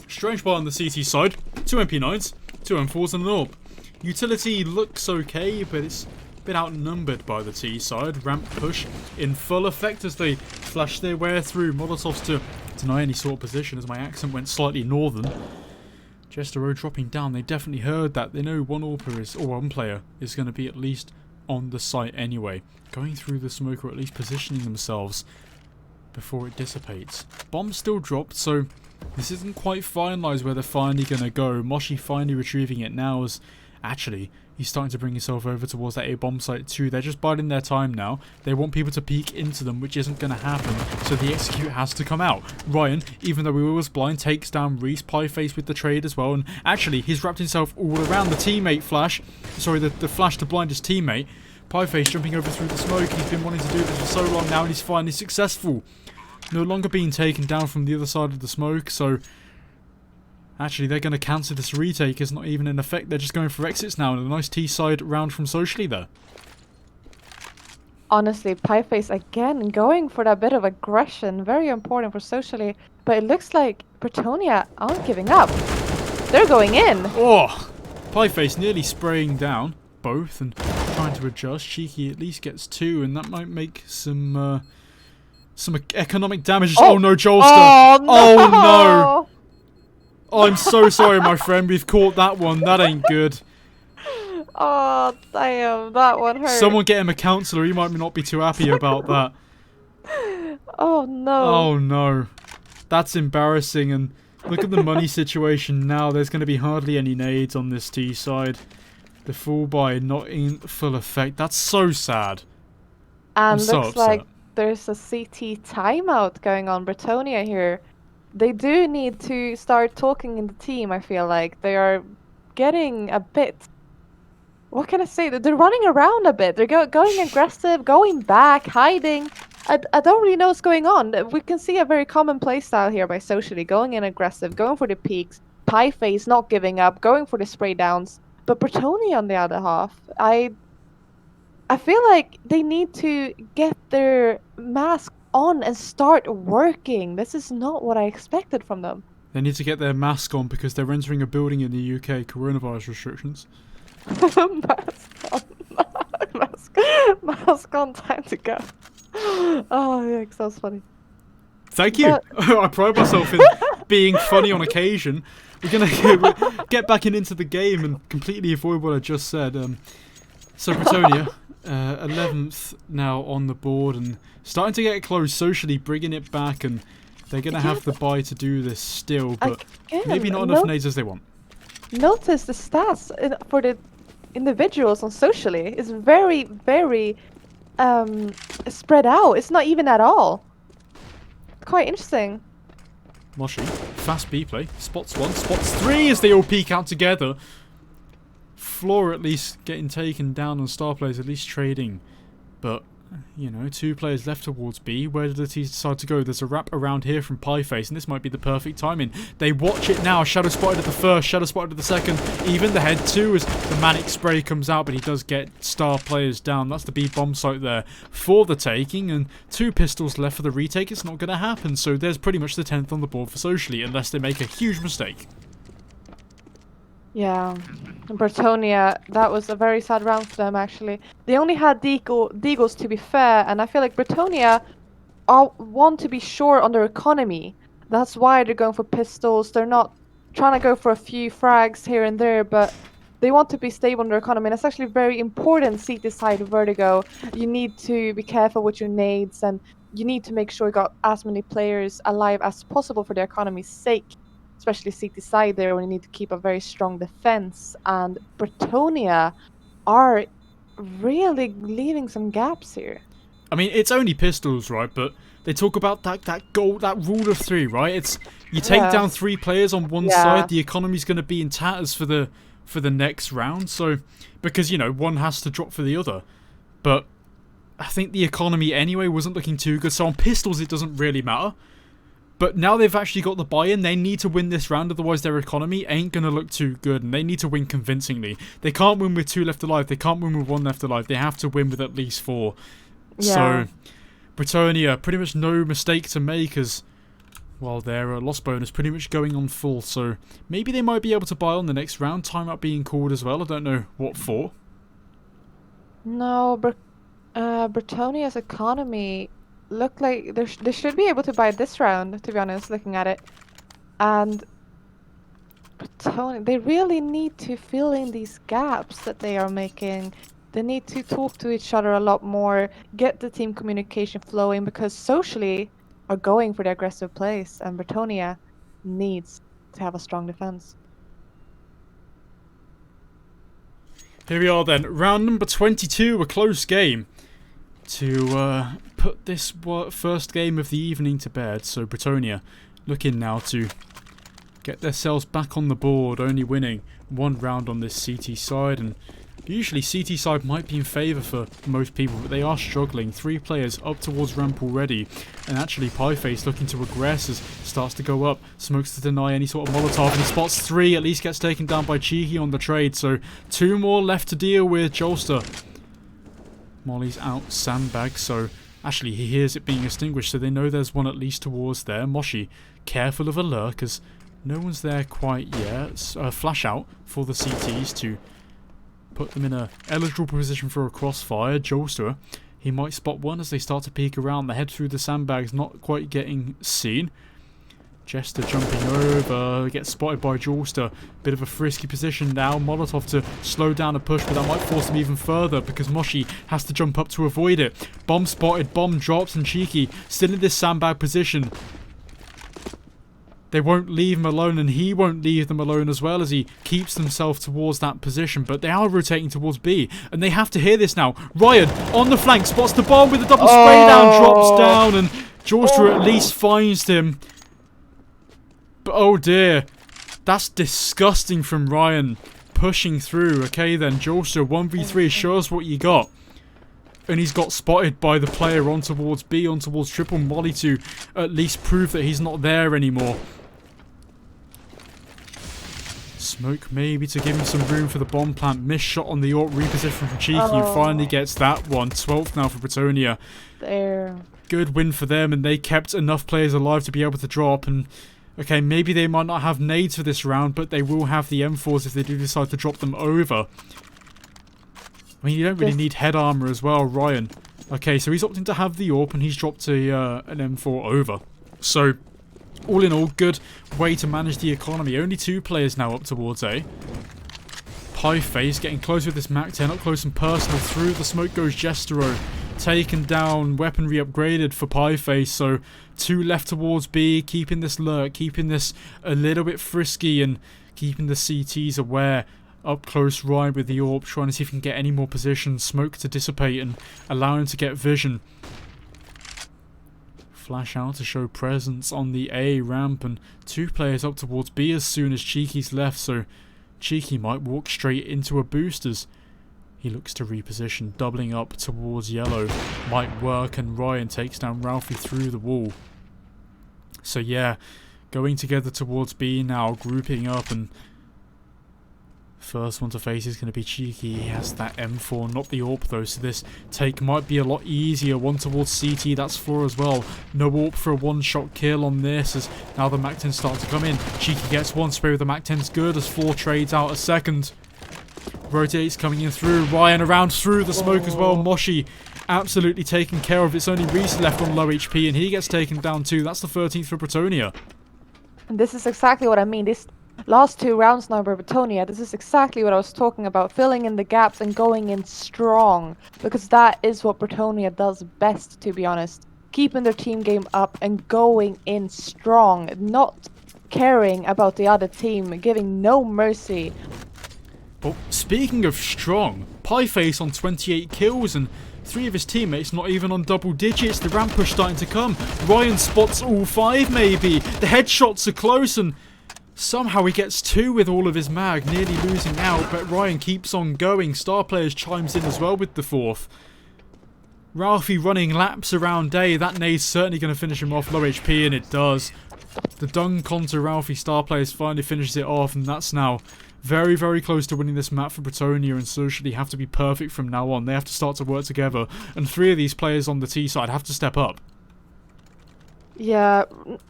Strange bar on the CT side. 2 MP9s, 2 M4s and an AWP. Utility looks okay, but it's a bit outnumbered by the T side. Ramp push in full effect as they flash their way through. Molotovs to deny any sort of position as my accent went slightly northern. Jestro dropping down. They definitely heard that. They know one AWPer is, or one player is going to be at least on the site anyway. Going through the smoke, or at least positioning themselves before it dissipates. Bomb still dropped, so this isn't quite finalised where they're finally going to go. Moshi finally retrieving it now as actually he's starting to bring himself over towards that A bomb site too. They're just biding their time now. They want people to peek into them, which isn't going to happen, so the execute has to come out. Ryan, even though he was blind, takes down Reese. Pieface with the trade as well, and actually he's wrapped himself all around the teammate flash. Sorry, the flash to blind his teammate. Pieface jumping over through the smoke. He's been wanting to do this for so long now, and he's finally successful. No longer being taken down from the other side of the smoke, so Actually, they're going to cancel this retake. It's not even in effect. They're just going for exits now. And a nice T-side round from Socially there. Honestly, Pieface again going for that bit of aggression. Very important for Socially. But it looks like Bretonia aren't giving up. They're going in. Oh! Pieface nearly spraying down both and trying to adjust. Cheeky at least gets 2, and that might make some economic damage. Oh no, Jolster! Oh no! Oh no! Oh, I'm so sorry, my friend. We've caught that one. That ain't good. Oh damn, that one hurt. Someone get him a counsellor. He might not be too happy about that. Oh no. Oh no. That's embarrassing. And look at the money situation now. There's going to be hardly any nades on this T side. The full buy not in full effect. That's so sad. And I'm so looks upset. like there's a CT timeout going on Bretonia here. They do need to start talking in the team, I feel like. They are getting a bit... What can I say? They're running around a bit. They're going aggressive, going back, hiding. I don't really know what's going on. We can see a very common playstyle here by Socially. Going in aggressive, going for the peaks. Pieface not giving up, going for the spray downs. But Bretonia on the other half, I feel like they need to get their mask on and start working. This is not what I expected from them. They need to get their mask on because they're entering a building in the UK. Coronavirus restrictions. Mask on, time to go. Oh, yeah, that was funny. Thank you. I pride myself in being funny on occasion. We're gonna get back into the game and completely avoid what I just said. So Bretonia, 11th now on the board and starting to get close. Socially bringing it back, and they're gonna have the buy to do this still, but maybe not enough nades as they want. Notice the stats for the individuals on Socially is very, very spread out. It's not even at all. Quite interesting. Moshi, fast B play, spots 1, spots 3 as they all peek out together. Floor at least getting taken down on star players, at least trading. But, you know, 2 players left towards B. Where did the team decide to go? There's a wrap around here from Pieface, and this might be the perfect timing. They watch it now. Shadow spotted at the first, Shadow spotted at the second. Even the head too as the manic spray comes out, but he does get star players down. That's the B bomb site there for the taking, and 2 pistols left for the retake. It's not going to happen, so there's pretty much the 10th on the board for Socially, unless they make a huge mistake. Yeah, Bretonia, that was a very sad round for them actually. They only had Deagles to be fair, and I feel like Bretonia want to be sure on their economy. That's why they're going for pistols. They're not trying to go for a few frags here and there, but they want to be stable on their economy. And it's actually very important, CT side Vertigo. You need to be careful with your nades, and you need to make sure you got as many players alive as possible for their economy's sake. Especially CT side there, when you need to keep a very strong defense, and Bretonia are really leaving some gaps here. I mean, it's only pistols, right? But they talk about that rule of 3, right? It's you take down 3 players on one side, the economy's going to be in tatters for the next round. So because you know one has to drop for the other, but I think the economy anyway wasn't looking too good. So on pistols, it doesn't really matter. But now they've actually got the buy-in, they need to win this round, otherwise their economy ain't going to look too good, and they need to win convincingly. They can't win with 2 left alive, they can't win with 1 left alive, they have to win with at least 4. Yeah. So, Bretonia, pretty much no mistake to make as, well, their loss bonus pretty much going on full, so maybe they might be able to buy on the next round, timeout being called as well, I don't know what for. No, Bretonia's economy... look like they should be able to buy this round, to be honest, looking at it. And they really need to fill in these gaps that they are making. They need to talk to each other a lot more, get the team communication flowing, because Socially are going for the aggressive plays, and Bretonia needs to have a strong defense. Here we are then, round number 22, a close game to put this first game of the evening to bed. So Bretonia looking now to get themselves back on the board, only winning 1 round on this CT side, and Usually CT side might be in favour for most people, but they are struggling. 3 players up towards ramp already, and actually Pieface looking to regress as starts to go up. Smokes to deny any sort of Molotov, and he spots 3, at least gets taken down by Cheeky on the trade, so 2 more left to deal with. Jolster. Molly's out sandbag, so actually he hears it being extinguished, so they know there's one at least towards there. Moshi, careful of a lurk as no one's there quite yet. Flash out for the CTs to put them in a eligible position for a crossfire. Jolster, he might spot one as they start to peek around. They head through the sandbags, not quite getting seen. Jester jumping over, gets spotted by Jolster. Bit of a frisky position now. Molotov to slow down a push, but that might force them even further because Moshi has to jump up to avoid it. Bomb spotted, bomb drops, and Cheeky still in this sandbag position. They won't leave him alone, and he won't leave them alone as well as he keeps himself towards that position. But they are rotating towards B, and they have to hear this now. Ryan on the flank spots the bomb with a double spray down, drops down, and Jolster at least finds him. But oh dear, that's disgusting from Ryan, pushing through. Okay then, Jolster 1v3, show us what you got. And he's got spotted by the player on towards B, on towards triple Molly to at least prove that he's not there anymore. Smoke maybe to give him some room for the bomb plant. Missed shot on the AWP, reposition from Cheeky, who finally gets that one. 12th now for Bretonia. There. Good win for them, and they kept enough players alive to be able to drop. And okay, maybe they might not have nades for this round, but they will have the M4s if they do decide to drop them over. I mean, you don't really need head armor as well, Ryan. Okay, so he's opting to have the AWP, and he's dropped an M4 over. So, all in all, good way to manage the economy. Only 2 players now up towards A. Pieface getting close with this MAC-10, up close and personal. Through the smoke goes Jestero. Taken down, weaponry upgraded for Pieface. So, 2 left towards B, keeping this lurk, keeping this a little bit frisky, and keeping the CTs aware. Up close, Ryan with the AWP, trying to see if he can get any more position. Smoke to dissipate and allow him to get vision. Flash out to show presence on the A ramp, and 2 players up towards B as soon as Cheeky's left, so Cheeky might walk straight into a boosters. He looks to reposition, doubling up towards yellow. Might work, and Ryan takes down Ralphie through the wall. So yeah, going together towards B now, grouping up, and first one to face is going to be Cheeky. He has that M4, not the AWP though, so this take might be a lot easier. One towards CT, that's 4 as well. No AWP for a one-shot kill on this as now the MAC-10 start to come in. Cheeky gets 1 spray with the MAC-10's good as 4 trades out a second. Rotates coming in through. Ryan around through the smoke as well. Moshi absolutely taken care of. It's only Reese left on low HP, and he gets taken down too. That's the 13th for Bretonia. And this is exactly what I mean. This last 2 rounds now by Bretonia, this is exactly what I was talking about. Filling in the gaps and going in strong. Because that is what Bretonia does best, to be honest. Keeping their team game up and going in strong. Not caring about the other team. Giving no mercy. Oh, speaking of strong, Pieface on 28 kills and 3 of his teammates not even on double digits. The ramp push starting to come. Ryan spots all 5 maybe. The headshots are close and somehow he gets 2 with all of his mag, nearly losing out, but Ryan keeps on going. Star Players chimes in as well with the 4th. Ralphie running laps around A. That nade's certainly going to finish him off low HP, and it does. The dunk onto Ralphie. Star Players finally finishes it off, and that's now very, very close to winning this map for Bretonia, and socially have to be perfect from now on. They have to start to work together, and 3 of these players on the T side have to step up. Yeah,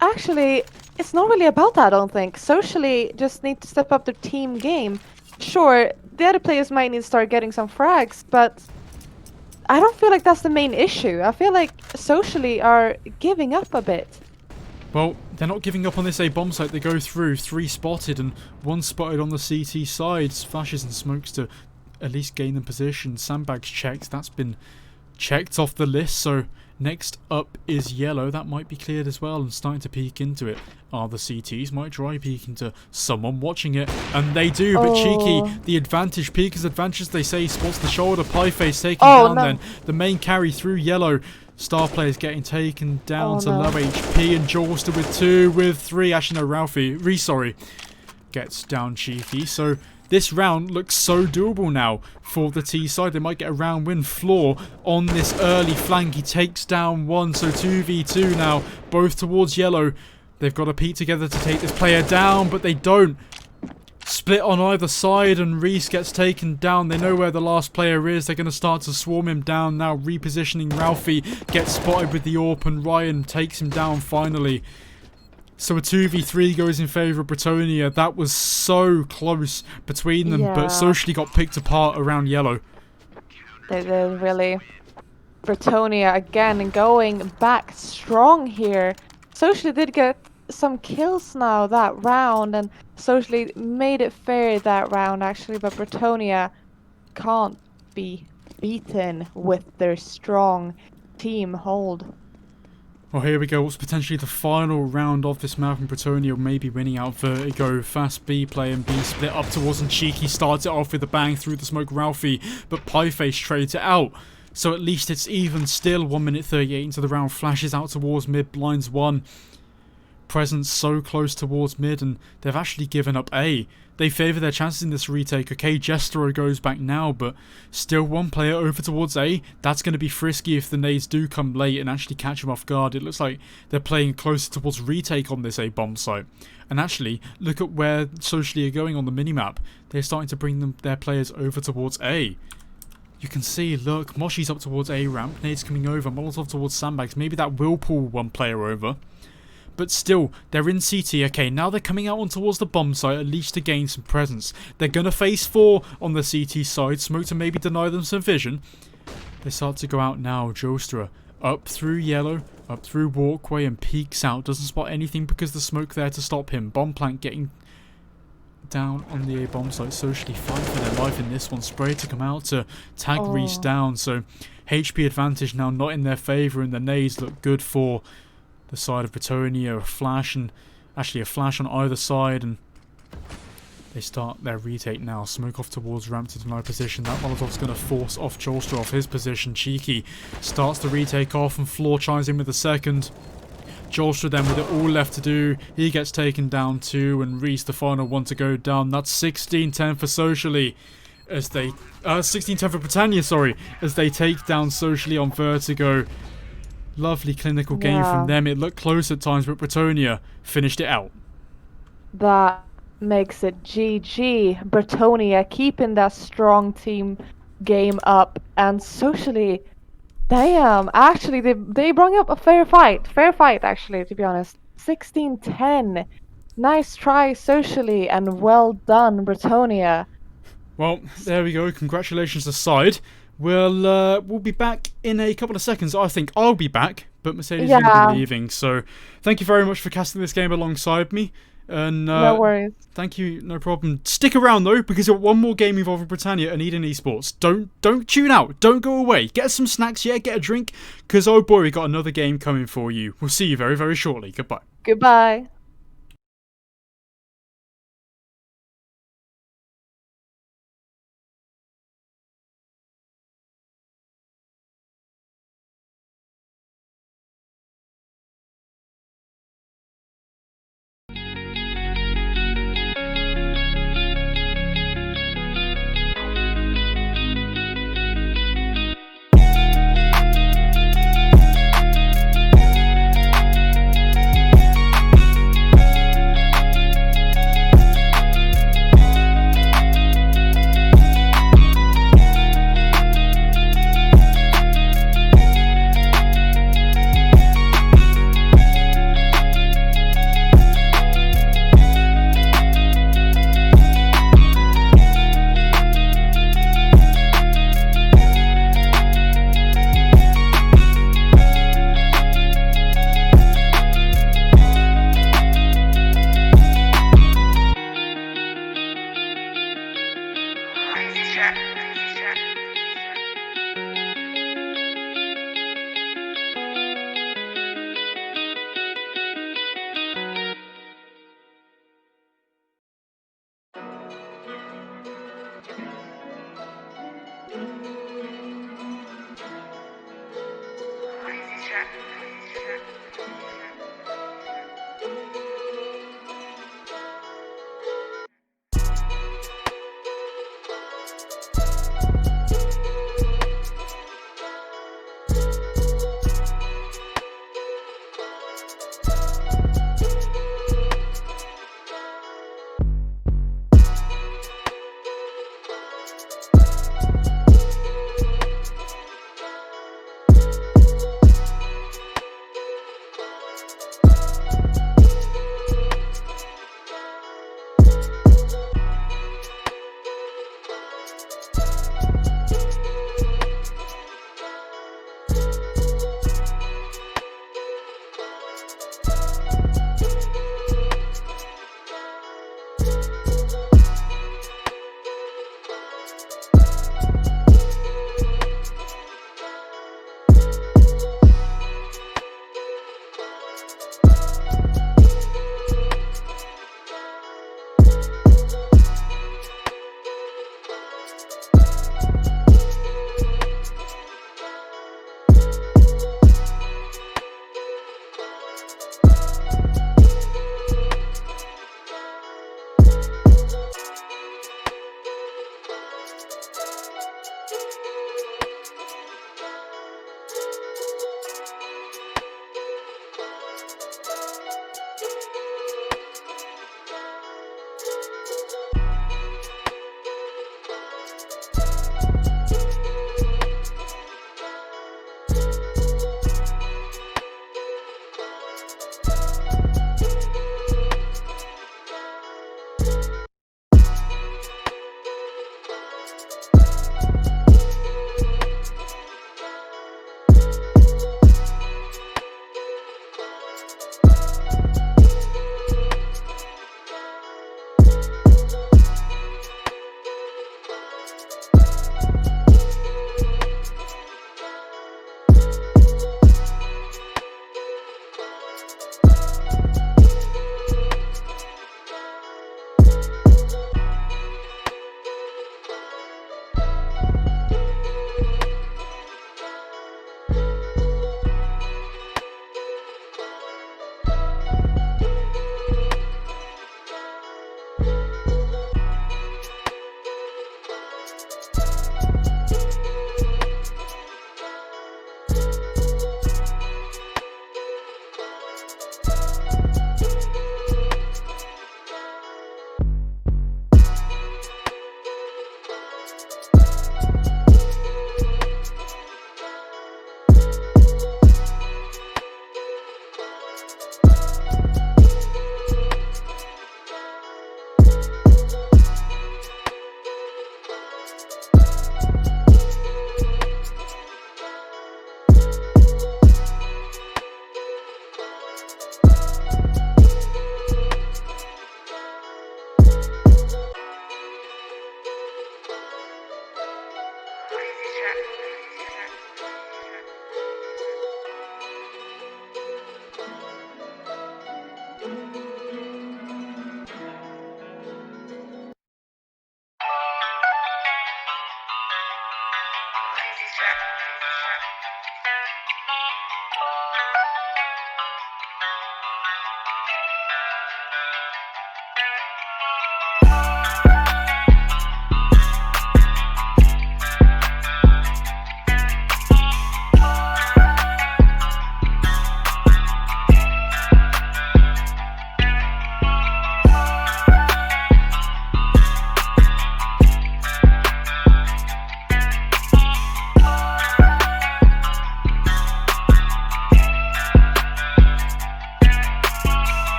actually, it's not really about that, I don't think. Socially, just need to step up their team game. Sure, the other players might need to start getting some frags, but I don't feel like that's the main issue. I feel like socially are giving up a bit. Well, they're not giving up on this A bomb site. They go through, 3 spotted and 1 spotted on the CT sides. Flashes and smokes to at least gain them position. Sandbags checked. That's been checked off the list. So next up is yellow. That might be cleared as well and starting to peek into it. Are the CTs might dry peek into someone watching it, and they do. But Cheeky, the advantage, peekers advantage, they say, spots the shoulder. Pieface taking down then the main carry through yellow. Star players getting taken down to low HP, and Jolster with 2, with 3. Actually, no, Ralphie, sorry, gets down Cheeky. So this round looks so doable now for the T side. They might get a round win. Floor on this early flank. He takes down one, so 2v2 now, both towards yellow. They've got to peek together to take this player down, but they don't. Split on either side, and Reese gets taken down. They know where the last player is. They're going to start to swarm him down now. Repositioning Ralphie. Gets spotted with the AWP, and Ryan takes him down finally. So a 2v3 goes in favour of Bretonia. That was so close between them, but socially got picked apart around yellow. They did really. Bretonia again going back strong here. Socially did get some kills now that round, and socially made it fair that round actually, but Bretonia can't be beaten with their strong team hold. Well, here we go. What's potentially the final round of this map, and Bretonia may be winning out Vertigo. Fast B play and B split up towards, and Cheeky starts it off with a bang through the smoke Ralphie, but Pieface trades it out. So at least it's even still. 1 minute 38 into the round. Flashes out towards mid, blinds one. Presence so close towards mid, and they've actually given up A. They favour their chances in this retake. Okay, Jestero goes back now, but still one player over towards A. That's going to be frisky if the nades do come late and actually catch them off guard. It looks like they're playing closer towards retake on this A bomb site. And actually, look at where socially are going on the minimap. They're starting to bring their players over towards A. You can see, look, Moshi's up towards A ramp, nades coming over, Molotov towards sandbags. Maybe that will pull one player over. But still, they're in CT. Okay, now they're coming out on towards the bomb site, at least to gain some presence. They're going to face 4 on the CT side. Smoke to maybe deny them some vision. They start to go out now. Jostra up through yellow, up through walkway, and peeks out. Doesn't spot anything because the smoke there to stop him. Bomb plant getting down on the A bomb site. Socially fighting for their life in this one. Spray to come out to tag Reese down. So HP advantage now not in their favour, and the nades look good for the side of Bretonia. A flash, and actually a flash on either side, and they start their retake now. Smoke off towards ramp to deny position. That Molotov's going to force off Jolster off his position. Cheeky starts the retake off, and Floor chimes in with the second. Jolster then with it all left to do. He gets taken down too, and Reese the final one to go down. That's 16-10 for socially as they 16-10 for Bretonia, sorry, as they take down socially on Vertigo. Lovely clinical game from them. It looked close at times, but Bretonia finished it out. That makes it GG. Bretonia keeping that strong team game up, and socially, damn, actually they brought up a fair fight. Fair fight, actually, to be honest. 16-10. Nice try socially, and well done, Bretonia. Well, there we go. Congratulations aside. We'll be back in a couple of seconds. I think I'll be back, but Mercedes is going to be leaving. So thank you very much for casting this game alongside me. And no worries. Thank you, no problem. Stick around though, because we've got one more game involving Bretonia and Eden Esports. Don't tune out. Don't go away. Get some snacks, get a drink, because oh boy, we got another game coming for you. We'll see you very, very shortly. Goodbye. Goodbye.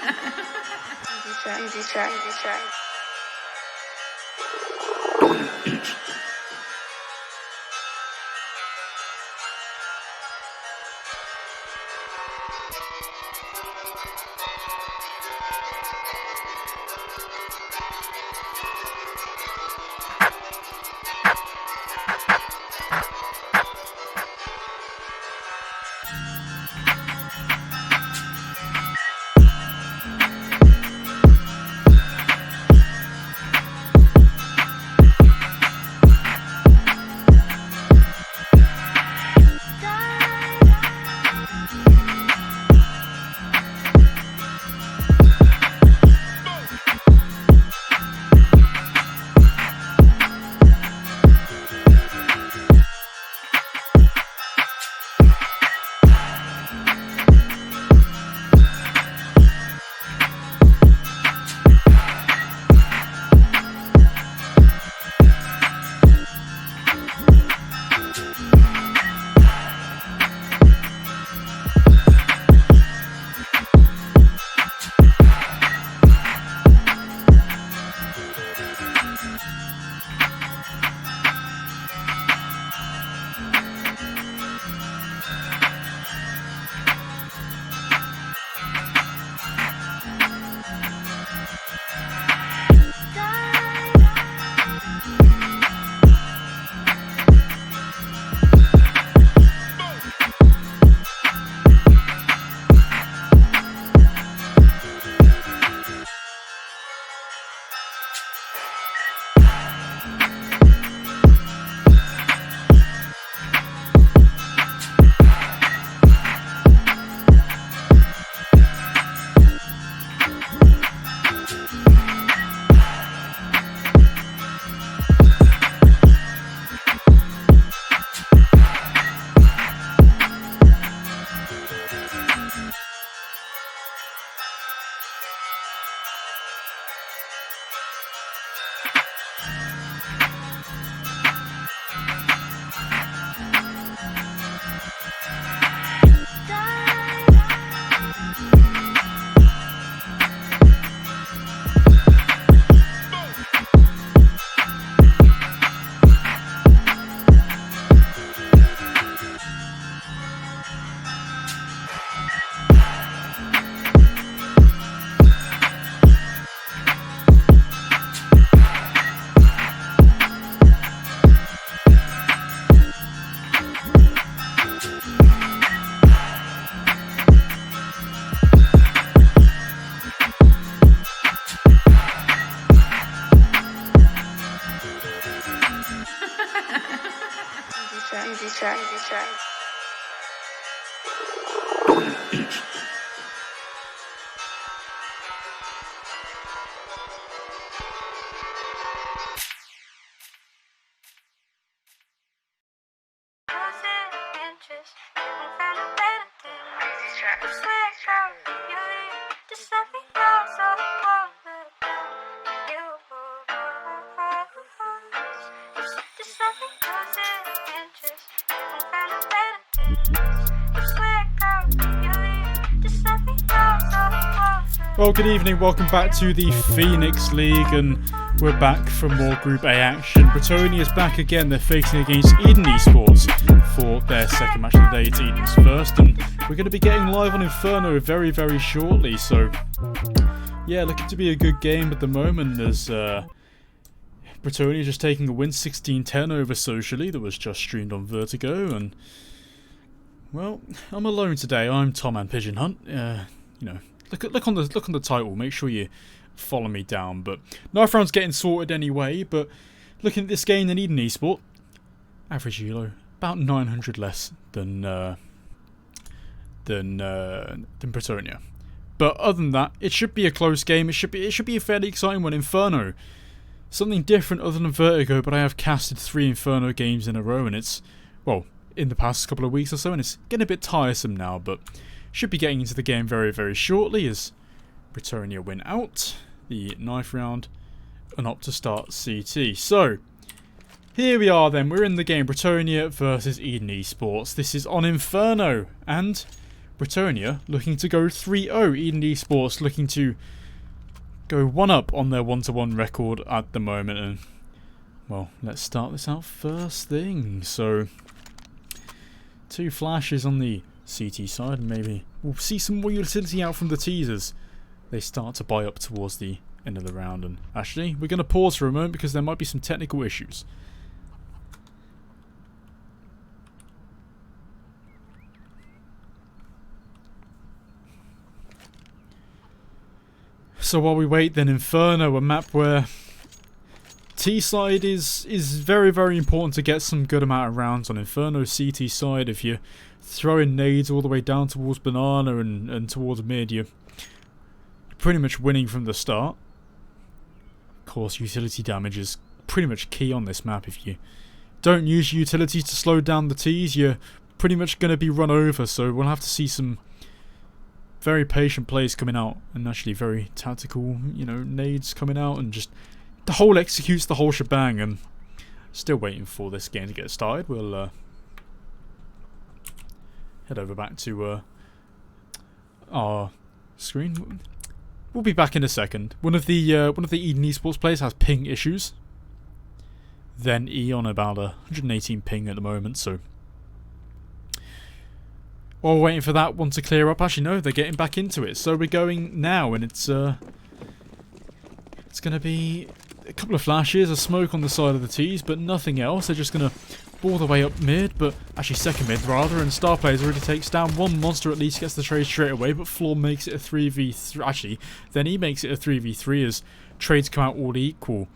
Easy check. Easy check. Well, good evening, welcome back to the Phoenix League, and we're back for more Group A action. Bretonia is back again, they're facing against Eden Esports for their second match of the day. It's Eden's first, and we're going to be getting live on Inferno very, very shortly, so yeah, looking to be a good game at the moment as Bretonia just taking a win 16-10 over Socially that was just streamed on Vertigo, and well, I'm alone today. I'm Tom and Pigeon Hunt, you know. Look on the title. Make sure you follow me down. But knife round's getting sorted anyway. But looking at this game in Eden Esport, average elo about 900 less than Bretonia. But other than that, it should be a close game. It should be a fairly exciting one. Inferno, something different other than Vertigo. But I have casted 3 Inferno games in a row, and it's in the past couple of weeks or so, and it's getting a bit tiresome now. But should be getting into the game very, very shortly as Bretonia win out the knife round and opt to start CT. So, here we are then. We're in the game. Bretonia versus Eden Esports. This is on Inferno. And Bretonia looking to go 3-0. Eden Esports looking to go 1-up on their 1-1 record at the moment. And, well, let's start this out first thing. So, 2 flashes on the CT side, and maybe we'll see some more utility out from the teasers. They start to buy up towards the end of the round. And actually, we're going to pause for a moment because there might be some technical issues. So while we wait, then Inferno, a map where T-side is very, very important to get some good amount of rounds on. Inferno CT side, if you're throwing nades all the way down towards Banana and towards mid, you're pretty much winning from the start. Of course, utility damage is pretty much key on this map. If you don't use utilities to slow down the Ts, you're pretty much going to be run over, so we'll have to see some very patient plays coming out, and actually very tactical, nades coming out, and just the whole executes the whole shebang. And still waiting for this game to get started. We'll head over back to our screen. We'll be back in a second. One of the Eden Esports players has ping issues. Then E on about 118 ping at the moment, so while we're waiting for that one to clear up, actually no, they're getting back into it. So we're going now, and it's going to be a couple of flashes, a smoke on the side of the T's, but nothing else. They're just going to ball the way up mid, but actually second mid rather, and Star Players already takes down one monster, at least gets the trade straight away, but Floor makes it a 3v3. Actually, then he makes it a 3v3 as trades come out all equal.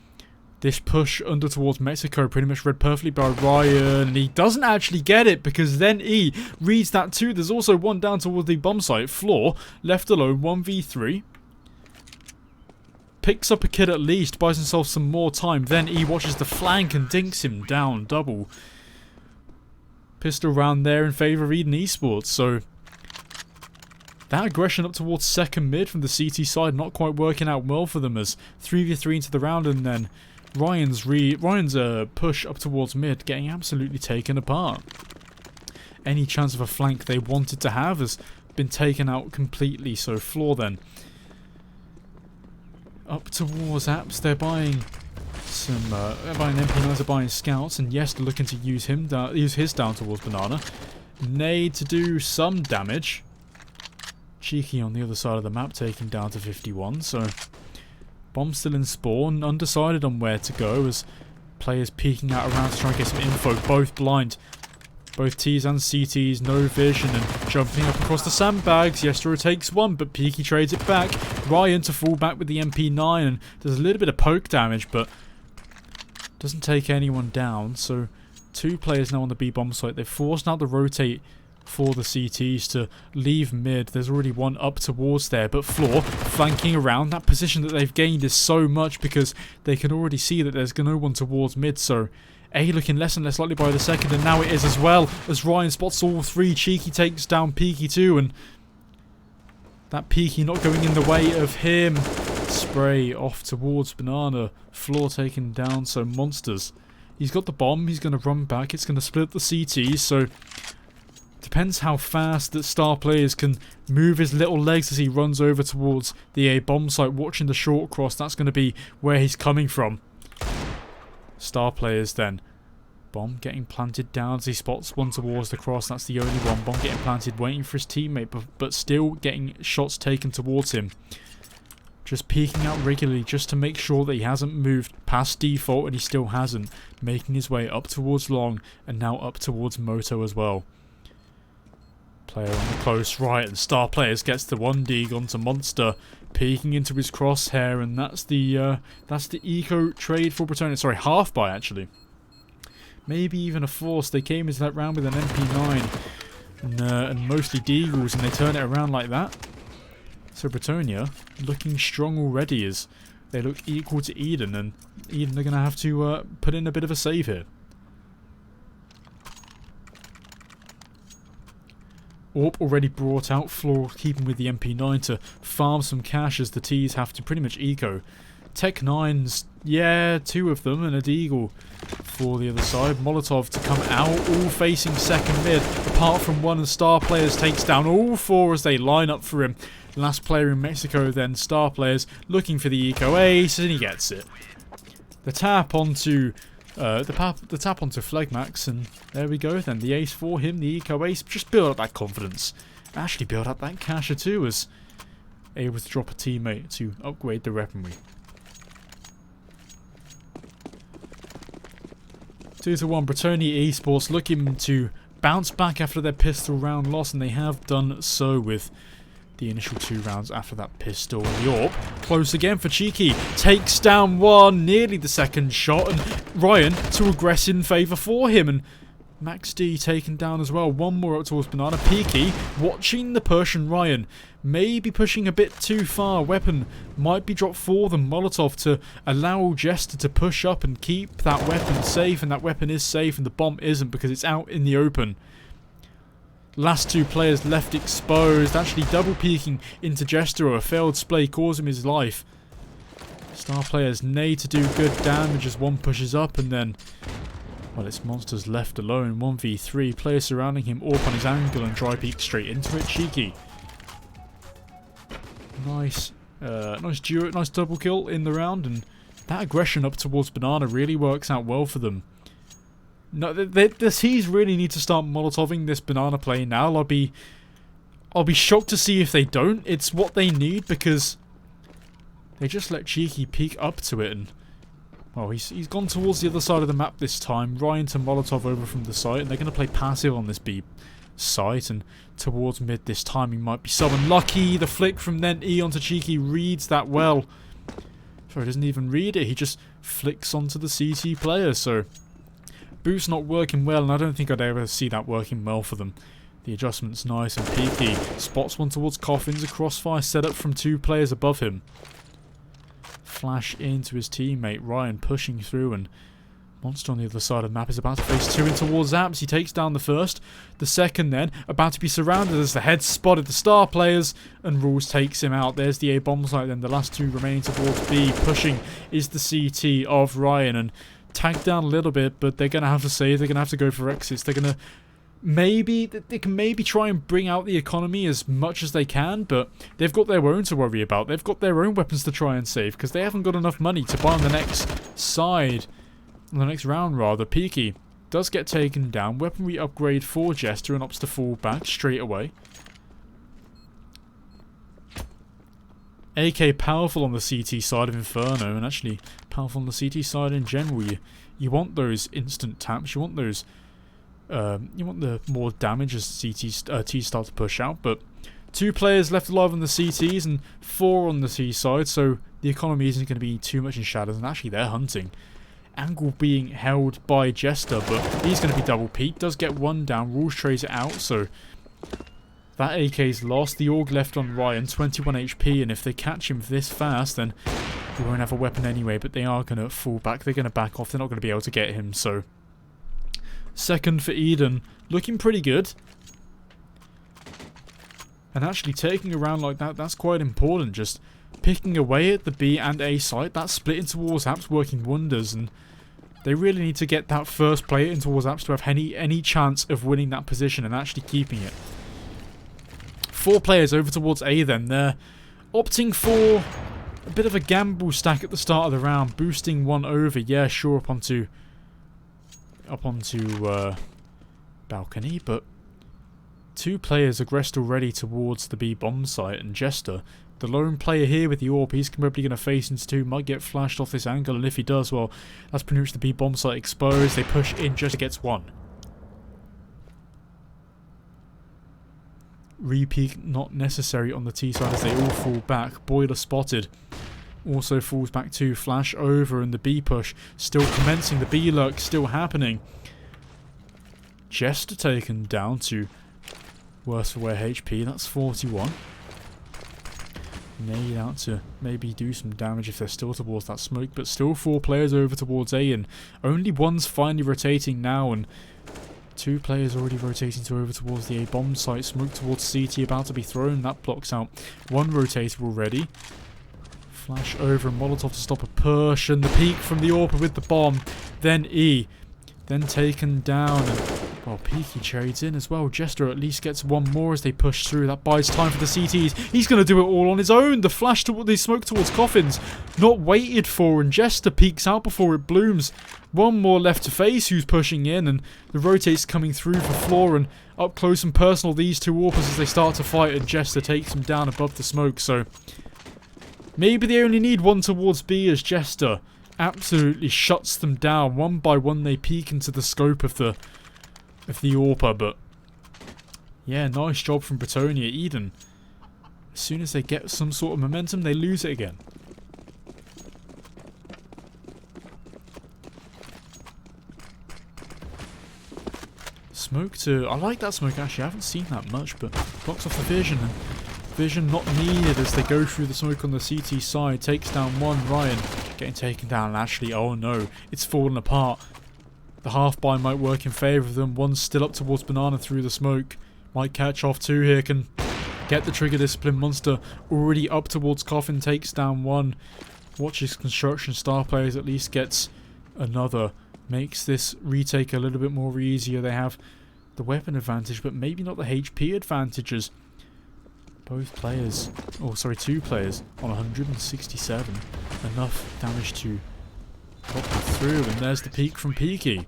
This push under towards Mexico pretty much read perfectly by Ryan, and he doesn't actually get it because then E reads that too. There's also one down towards the bomb site. Floor left alone, 1v3. Picks up a kid at least, buys himself some more time. Then E watches the flank and dinks him down. Double pistol round there in favour of Eden Esports. So that aggression up towards second mid from the CT side not quite working out well for them, as 3v3 into the round, and then Ryan's push up towards mid getting absolutely taken apart. Any chance of a flank they wanted to have has been taken out completely. So Floor then up towards Apps. They're buying some buying MP9s, they're buying scouts, and yes, they're looking to use his down towards Banana. Nade to do some damage. Cheeky on the other side of the map, taking down to 51. So bomb still in spawn, undecided on where to go as players peeking out around to try and get some info. Both blind, both Ts and CTs, no vision, and jumping up across the sandbags. Yestero takes one, but Peaky trades it back. Ryan to fall back with the MP9, and there's a little bit of poke damage, but doesn't take anyone down. So 2 players now on the B bomb site. They're forced now to rotate for the CTs to leave mid. There's already one up towards there, but Floor flanking around. That position that they've gained is so much because they can already see that there's no one towards mid. So A looking less and less likely by the second, and now it is as well, as Ryan spots all 3. Cheeky takes down Peaky too, and that Peaky not going in the way of him. Spray off towards Banana. Floor taken down, so monsters. He's got the bomb, he's going to run back, it's going to split the CTs, so depends how fast that Star Players can move his little legs as he runs over towards the A bomb site, watching the short cross. That's going to be where he's coming from. Star Players then. Bomb getting planted down as he spots one towards the cross. That's the only one. Bomb getting planted, waiting for his teammate, but still getting shots taken towards him. Just peeking out regularly just to make sure that he hasn't moved past default, and he still hasn't. Making his way up towards Long, and now up towards Moto as well. Player on the close right, and Star Players gets the 1D onto Monster, peeking into his crosshair, and that's the eco trade for Bretonia. Sorry, half buy actually. Maybe even a force. They came into that round with an MP9 and mostly Deagles, and they turn it around like that. So Bretonia looking strong already as they look equal to Eden, and Eden are going to have to put in a bit of a save here. Orp already brought out. Floor keeping with the MP9 to farm some cash as the Ts have to pretty much eco Tech 9s, yeah, 2 of them, and a Deagle for the other side. Molotov to come out, all facing second mid, apart from one, and Star Players takes down all 4 as they line up for him. Last player in Mexico, then Star Players looking for the eco ace, and he gets it. The tap onto Phlegmax, and there we go then. The ace for him, the eco ace. Just build up that confidence. Actually build up that casher too, as able to drop a teammate to upgrade the weaponry. 2-1, Bretonia Esports looking to bounce back after their pistol round loss, and they have done so with the initial 2 rounds after that pistol. And the AWP, close again for Cheeky, takes down one, nearly the second shot, and Ryan to aggress in favour for him, and Max D taken down as well. One more up towards Banana. Peaky watching the push, and Ryan maybe pushing a bit too far. Weapon might be dropped for them. Molotov to allow Jester to push up and keep that weapon safe, and that weapon is safe and the bomb isn't because it's out in the open. Last 2 players left exposed, actually double peeking into Jester. A failed splay caused him his life. Star Players need to do good damage as one pushes up, and then, well, it's Monsters left alone. 1v3, players surrounding him, AWP on his angle, and dry peek straight into it. Cheeky. Nice double kill in the round, and that aggression up towards Banana really works out well for them. No, the C's really need to start Molotoving this Banana play now. I'll be shocked to see if they don't. It's what they need, because they just let Cheeky peek up to it, and well, he's gone towards the other side of the map this time. Ryan to Molotov over from the site, and they're going to play passive on this B site, and towards mid this time he might be so unlucky. The flick from then E onto Cheeky reads that well. Sorry, he doesn't even read it, he just flicks onto the CT player, so Boost's not working well, and I don't think I'd ever see that working well for them. The adjustment's nice, and Peaky spots one towards Coffins, a crossfire set up from 2 players above him. Flash into his teammate, Ryan pushing through, and Monster on the other side of the map is about to face 2 in towards Zaps. He takes down the first. The second then, about to be surrounded as the head spotted the Star Players, and Rules takes him out. There's the A bomb site then. The last 2 remaining towards B. Pushing is the CT of Ryan, and tagged down a little bit, but they're going to have to save. They're going to have to go for exits. They're going to they can maybe try and bring out the economy as much as they can, but they've got their own to worry about. They've got their own weapons to try and save, because they haven't got enough money to buy on the next side, on the next round rather. Peaky does get taken down. Weaponry upgrade for Jester, and opts to fall back straight away. AK powerful on the CT side of Inferno, and actually powerful on the CT side in general. You want those instant taps, you want those you want the more damage as T's start to push out, but 2 players left alive on the CTs and 4 on the T side, so the economy isn't going to be too much in shadows, and actually they're hunting. Angle being held by Jester, but he's going to be double peaked. Does get 1 down, Rules trays it out, so that AK's lost. The AUG left on Ryan, 21 HP, and if they catch him this fast, then he won't have a weapon anyway, but they are going to fall back. They're going to back off. They're not going to be able to get him, so second for Eden, looking pretty good. And actually taking a round like that, that's quite important. Just picking away at the B and A site, that split into Wars Apps working wonders, and they really need to get that first player into Wars Apps to have any chance of winning that position and actually keeping it. 4 players over towards A then. They're opting for a bit of a gamble stack at the start of the round, boosting 1 over. Yeah, sure, up onto balcony, but 2 players aggressed already towards the B bomb site, and Jester, the lone player here with the AWP, he's probably going to face into 2, might get flashed off this angle, and if he does, well, that's pretty much the B bomb site exposed. They push in, Jester gets 1. Repeat not necessary on the T side as they all fall back. Boiler spotted. Also falls back to flash over, and the B push still commencing. The B lurk still happening. Jester taken down to worse for wear HP. That's 41. Need out to maybe do some damage if they're still towards that smoke, but still 4 players over towards A, and only one's finally rotating now, and 2 players already rotating over towards the A bomb site. Smoke towards CT about to be thrown. That blocks out 1 rotator already. Flash over and Molotov to stop a push, and the peek from the AWP with the bomb. Then E. Then taken down, and well, Peaky trades in as well. Jester at least gets one more as they push through. That buys time for the CTs. He's going to do it all on his own. The flash to the smoke towards coffins, not waited for, and Jester peeks out before it blooms. One more left to face who's pushing in, and the rotates coming through for Floor, and up close and personal these two AWPers as they start to fight, and Jester takes him down above the smoke. So maybe they only need one towards B as Jester absolutely shuts them down. One by one they peek into the scope of the AWPer, but yeah, nice job from Bretonia. Eden, as soon as they get some sort of momentum, they lose it again. Smoke to... I like that smoke actually, I haven't seen that much, but blocks off the vision, and vision not needed as they go through the smoke on the CT side. Takes down one. Ryan getting taken down, and actually, oh no, it's fallen apart. The half buy might work in favour of them. One's still up towards Banana through the smoke. Might catch off two here, can get the trigger discipline. Monster already up towards Coffin, takes down one. Watches Construction Star Players at least gets another. Makes this retake a little bit more easier. They have the weapon advantage, but maybe not the HP advantages. Both players, oh sorry, two players on 167. Enough damage to pop them through, and there's the peek from Peaky.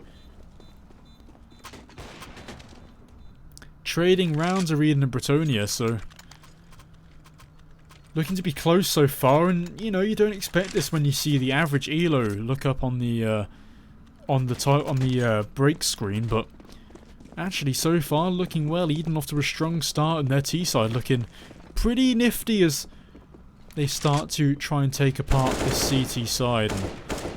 Trading rounds are Eden and Bretonia, so looking to be close so far, and you know, you don't expect this when you see the average elo look up on the break screen, but actually so far looking well. Eden off to a strong start, and their T side looking pretty nifty as they start to try and take apart this CT side. And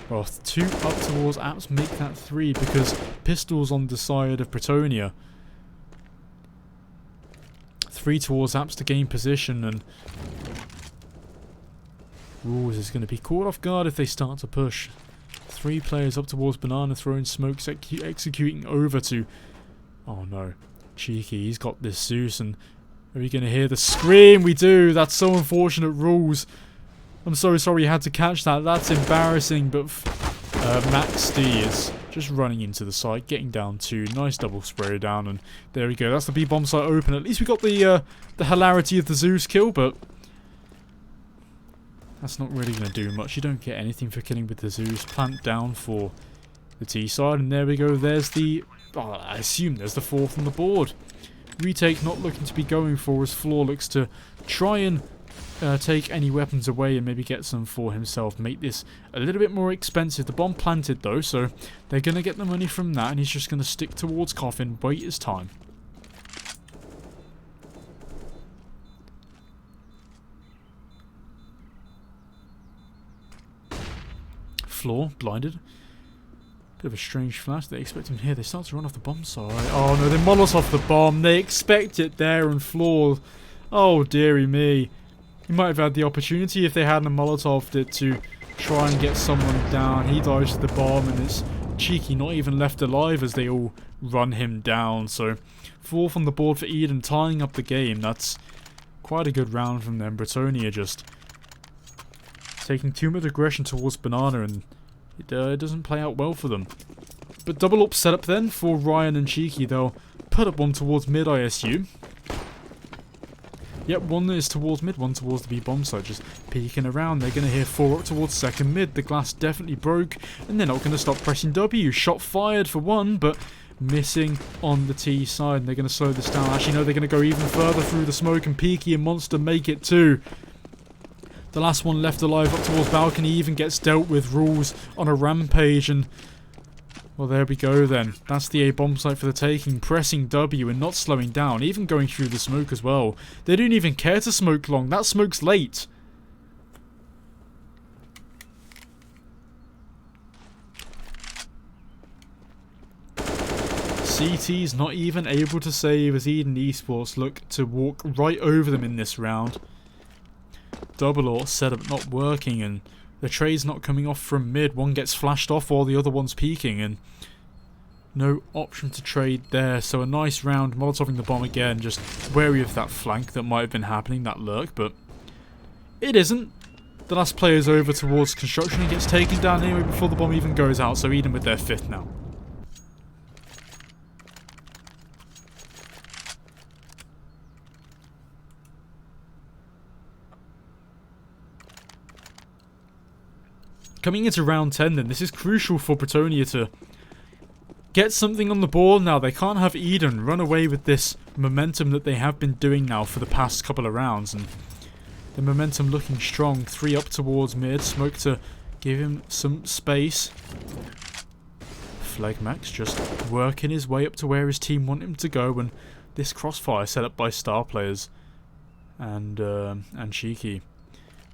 well, two up towards Apps make that three because pistols on the side of Bretonia. Three towards Apps to gain position, and Rules is going to be caught off guard if they start to push. Three players up towards Banana, throwing smokes, executing over to... oh no, Cheeky, he's got this Zeus, and are we going to hear the scream? We do. That's so unfortunate, Rules. I'm so sorry you had to catch that. That's embarrassing, but Max D is just running into the site, getting down two. Nice double spray down, and there we go. That's the B-bomb site open. At least we got the hilarity of the Zeus kill, but that's not really going to do much. You don't get anything for killing with the Zeus. Plant down for the T side, and there we go. There's the... oh, I assume there's the fourth on the board. Retake not looking to be going for as Floor looks to try and take any weapons away and maybe get some for himself. Make this a little bit more expensive. The bomb planted though, so they're going to get the money from that, and he's just going to stick towards Coffin, wait his time. Floor blinded. Bit of a strange flash. They expect him here. They start to run off the bomb side. Oh no, they Molotov the bomb. They expect it there, and Floor. Oh dearie me. He might have had the opportunity if they hadn't Molotoved it to try and get someone down. He dives to the bomb, and it's Cheeky not even left alive as they all run him down. So fourth on the board for Eden, tying up the game. That's quite a good round from them. Bretonia just taking too much aggression towards Banana, and it doesn't play out well for them. But double up setup then for Ryan and Cheeky. They'll put up one towards mid, I assume. Yep, one is towards mid, one towards the B-bomb side, just peeking around. They're going to hear four up towards second mid. The glass definitely broke, and they're not going to stop pressing W. Shot fired for one, but missing on the T side, and they're going to slow this down. Actually, no, they're going to go even further through the smoke, and Peaky and Monster make it too. The last one left alive up towards balcony even gets dealt with. Rules on a rampage, and well, there we go then. That's the A-bomb site for the taking. Pressing W and not slowing down, even going through the smoke as well. They don't even care to smoke long. That smoke's late. CT's not even able to save as Eden Esports look to walk right over them in this round. Double or setup not working, and the trade's not coming off from mid. One gets flashed off while the other one's peeking, and no option to trade there. So a nice round, Molotoving the bomb again, just wary of that flank that might have been happening, that lurk, but it isn't. The last player's over towards construction and gets taken down anyway before the bomb even goes out, so Eden with their 5th now. Coming into round 10 then, this is crucial for Bretonia to get something on the board now. They can't have Eden run away with this momentum that they have been doing now for the past couple of rounds, and the momentum looking strong. 3 up towards mid. Smoke to give him some space. Phlegmax just working his way up to where his team want him to go, and this crossfire set up by star players and Cheeky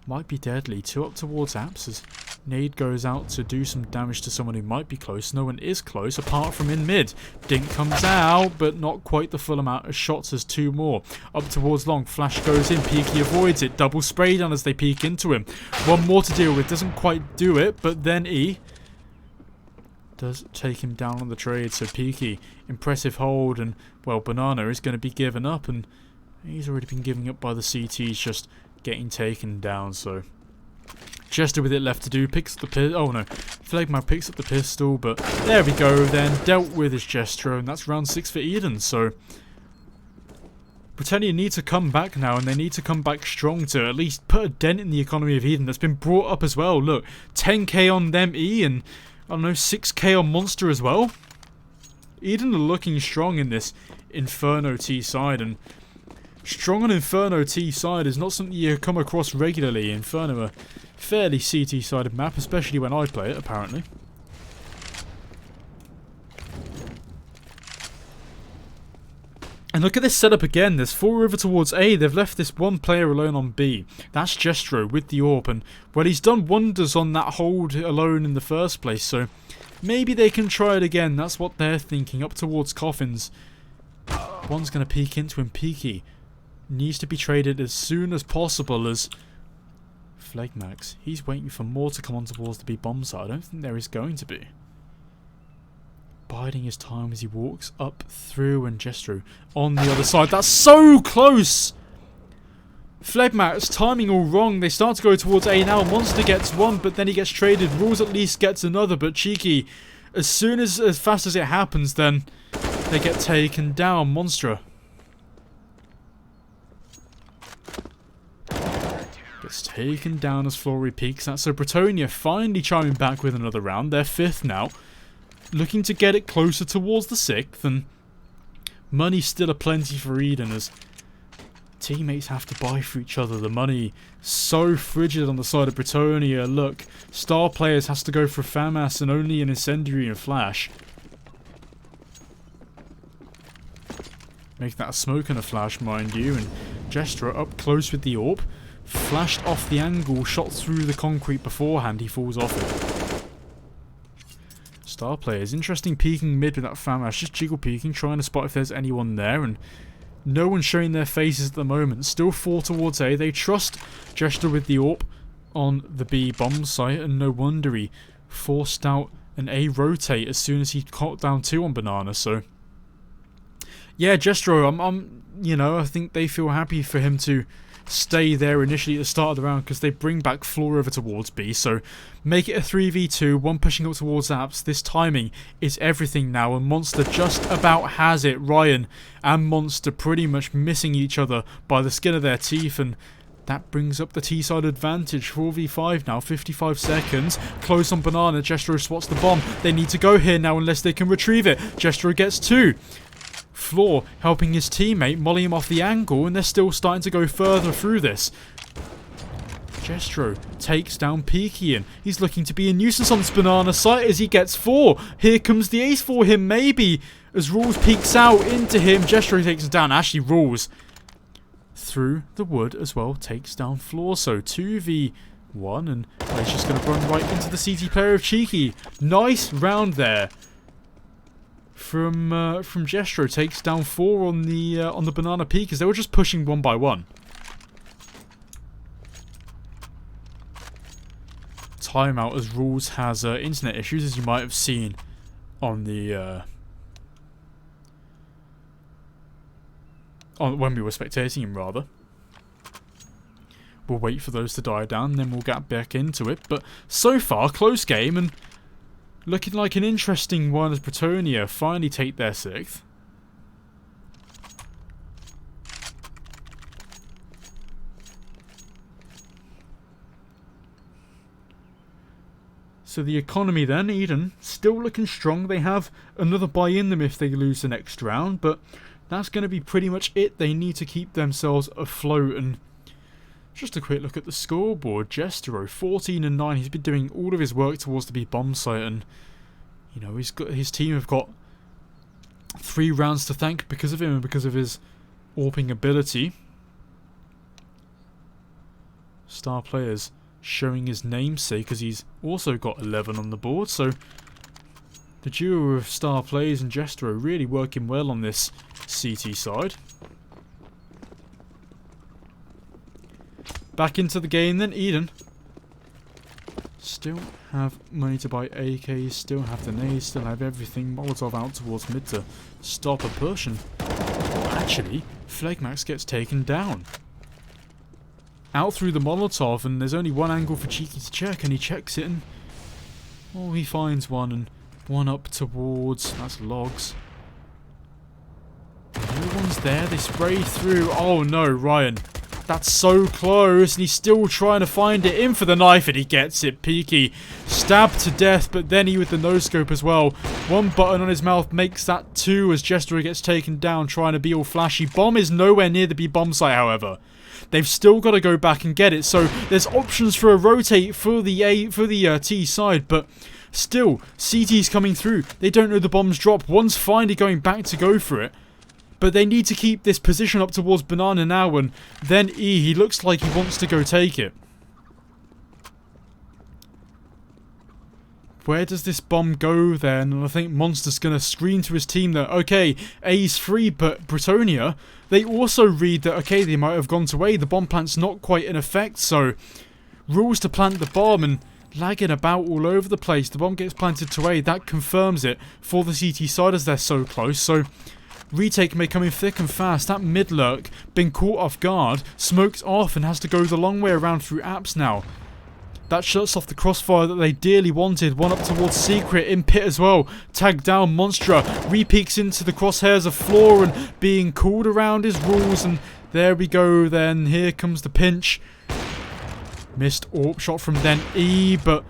might be deadly. 2 up towards Apps as Nade goes out to do some damage to someone who might be close. No one is close apart from in mid. Dink comes out, but not quite the full amount of shots as 2 more. Up towards long. Flash goes in. Peaky avoids it. Double spray down as they peek into him. 1 more to deal with. Doesn't quite do it, but then E does take him down on the trade. So Peaky, impressive hold, and well, Banana is going to be given up, and he's already been given up by the CTs just getting taken down. So Jester with it left to do, picks up the pistol. Oh no, Phlegma picks up the pistol, but there we go then. Dealt with his Jester, and that's round 6 for Eden. So Bretonia need to come back now, and they need to come back strong to at least put a dent in the economy of Eden that's been brought up as well. Look, 10k on them E, and I don't know, 6k on Monster as well. Eden are looking strong in this Inferno T side, and strong on Inferno T side is not something you come across regularly. Inferno are fairly CT sided map, especially when I play it, apparently. And look at this setup again. There's 4 over towards A. They've left this 1 player alone on B. That's Jestro with the AWP, and well, he's done wonders on that hold alone in the first place, so maybe they can try it again. That's what they're thinking. Up towards Coffins. One's going to peek into him. Peaky needs to be traded as soon as possible, as Phlegmax, he's waiting for more to come on towards the B bomb side. I don't think there is going to be. Biding his time as he walks up through, and Jestro on the other side. That's so close! Phlegmax timing all wrong. They start to go towards A now. Monster gets 1, but then he gets traded. Rules at least gets another, but Cheeky, as fast as it happens, then they get taken down. Monster gets taken down as Flory peeks. That's so Bretonia finally chiming back with another round. They're 5th now, looking to get it closer towards the 6th, and money's still aplenty for Eden as teammates have to buy for each other. The money so frigid on the side of Bretonia. Look, star players has to go for FAMAS and only an incendiary and flash. Make that a smoke and a flash, mind you, and Gestra up close with the AWP. Flashed off the angle, shot through the concrete beforehand, he falls off it. Star players, interesting peeking mid with that FAMAS, just jiggle peeking, trying to spot if there's anyone there, and no one's showing their faces at the moment. Still 4 towards A. They trust Jester with the AWP on the B bomb site, and no wonder he forced out an A rotate as soon as he caught down 2 on Banana. So yeah, Jestro, you know, I think they feel happy for him to stay there initially at the start of the round, because they bring back Floor over towards B, so make it a 3v2, 1 pushing up towards Apps. This timing is everything now, and Monster just about has it. Ryan and Monster pretty much missing each other by the skin of their teeth, and that brings up the T-side advantage. 4v5 now, 55 seconds. Close on Banana. Jestro swats the bomb. They need to go here now unless they can retrieve it. Jestro gets 2. Floor helping his teammate molly him off the angle, and they're still starting to go further through this. Jestro takes down Peakian. He's looking to be a nuisance on this Banana site as he gets 4. Here comes the ace for him, maybe, as Rules peeks out into him. Jestro takes him down. Actually, Rules through the wood as well takes down Floor. So 2v1, and he's just going to run right into the CT player of Cheeky. Nice round there from Jestro. Takes down 4 on the Banana peak as they were just pushing 1 by 1. Timeout as Rules has internet issues, as you might have seen on the when we were spectating him, rather. We'll wait for those to die down, then we'll get back into it. But so far, close game, and looking like an interesting one as Bretonia finally take their 6th. So the economy then, Eden, still looking strong. They have another buy in them if they lose the next round, but that's going to be pretty much it. They need to keep themselves afloat. And just a quick look at the scoreboard. Jestero, 14-9. He's been doing all of his work towards the B bomb site, and you know, his team have got 3 rounds to thank because of him and because of his AWPing ability. Star players showing his namesake because he's also got 11 on the board. So the duo of star players and Jestero really working well on this CT side. Back into the game then, Eden. Still have money to buy AKs, still have the nades, still have everything. Molotov out towards mid to stop a push, and actually, Phlegmax gets taken down. Out through the Molotov, and there's only one angle for Cheeky to check, and he checks it, and oh, he finds one, and one up towards, that's Logs. No one's there, they spray through. Oh no, Ryan. That's so close, and he's still trying to find it. In for the knife, and he gets it. Peaky stabbed to death, but then he with the no-scope as well. One button on his mouth makes that 2 as Jestero gets taken down, trying to be all flashy. Bomb is nowhere near the B bomb site, however. They've still got to go back and get it, so there's options for a rotate for the T side, but still, CT's coming through. They don't know the bomb's drop. One's finally going back to go for it. But they need to keep this position up towards Banana now, and then E, he looks like he wants to go take it. Where does this bomb go then? And I think Monster's going to scream to his team that, okay, A's free, but Bretonia, they also read that, okay, they might have gone to A. The bomb plant's not quite in effect, so rules to plant the bomb, and lagging about all over the place. The bomb gets planted to A. That confirms it for the CT side as they're so close, so retake may come in thick and fast. That mid lurk, been caught off guard, smoked off and has to go the long way around through apps now. That shuts off the crossfire that they dearly wanted. One up towards Secret, in pit as well. Tagged down, Monstra re-peeks into the crosshairs of Floor and being called around his rules. And there we go then. Here comes the pinch. Missed AWP shot from then E, but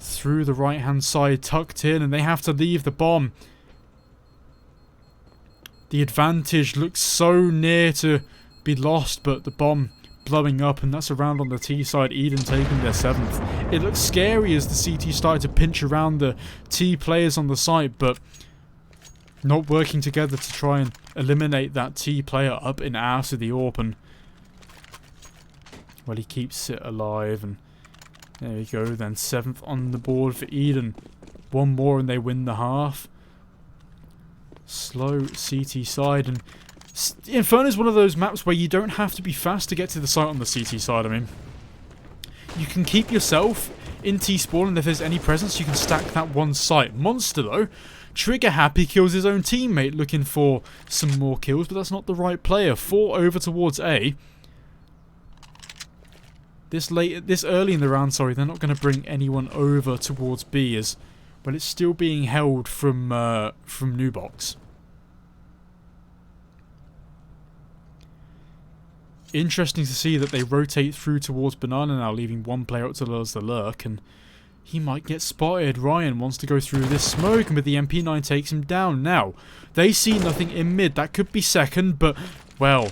through the right hand side, tucked in, and they have to leave the bomb. The advantage looks so near to be lost, but the bomb blowing up, and that's around on the T side. Eden taking their 7th. It looks scary as the CT started to pinch around the T players on the site, but not working together to try and eliminate that T player up and out of the AWP. And well, he keeps it alive, and there we go then. 7th on the board for Eden. One more and they win the half. Slow CT side, and Inferno is one of those maps where you don't have to be fast to get to the site on the CT side. I mean, you can keep yourself in T-spawn, and if there's any presence, you can stack that one site. Monster, though, trigger happy, kills his own teammate looking for some more kills, but that's not the right player. 4 over towards A. This early in the round, sorry, they're not going to bring anyone over towards B, as well, it's still being held from Newbox. Interesting to see that they rotate through towards Banana now, leaving one player up to lose the lurk, and he might get spotted. Ryan wants to go through this smoke, and with the MP9 takes him down. Now, they see nothing in mid. That could be second, but, well,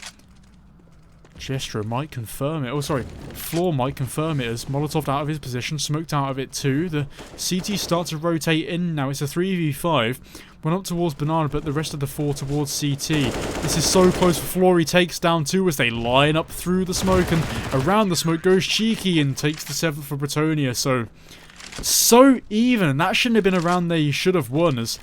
Jestero might confirm it. Oh, sorry, Floor might confirm it as Molotov out of his position, smoked out of it too. The CT starts to rotate in now. It's a 3v5. Went up towards Banana, but the rest of the 4 towards CT. This is so close for Floor. He takes down 2 as they line up through the smoke, and around the smoke goes Cheeky and takes the 7th for Bretonia. So even, and that shouldn't have been a round they should have won, as,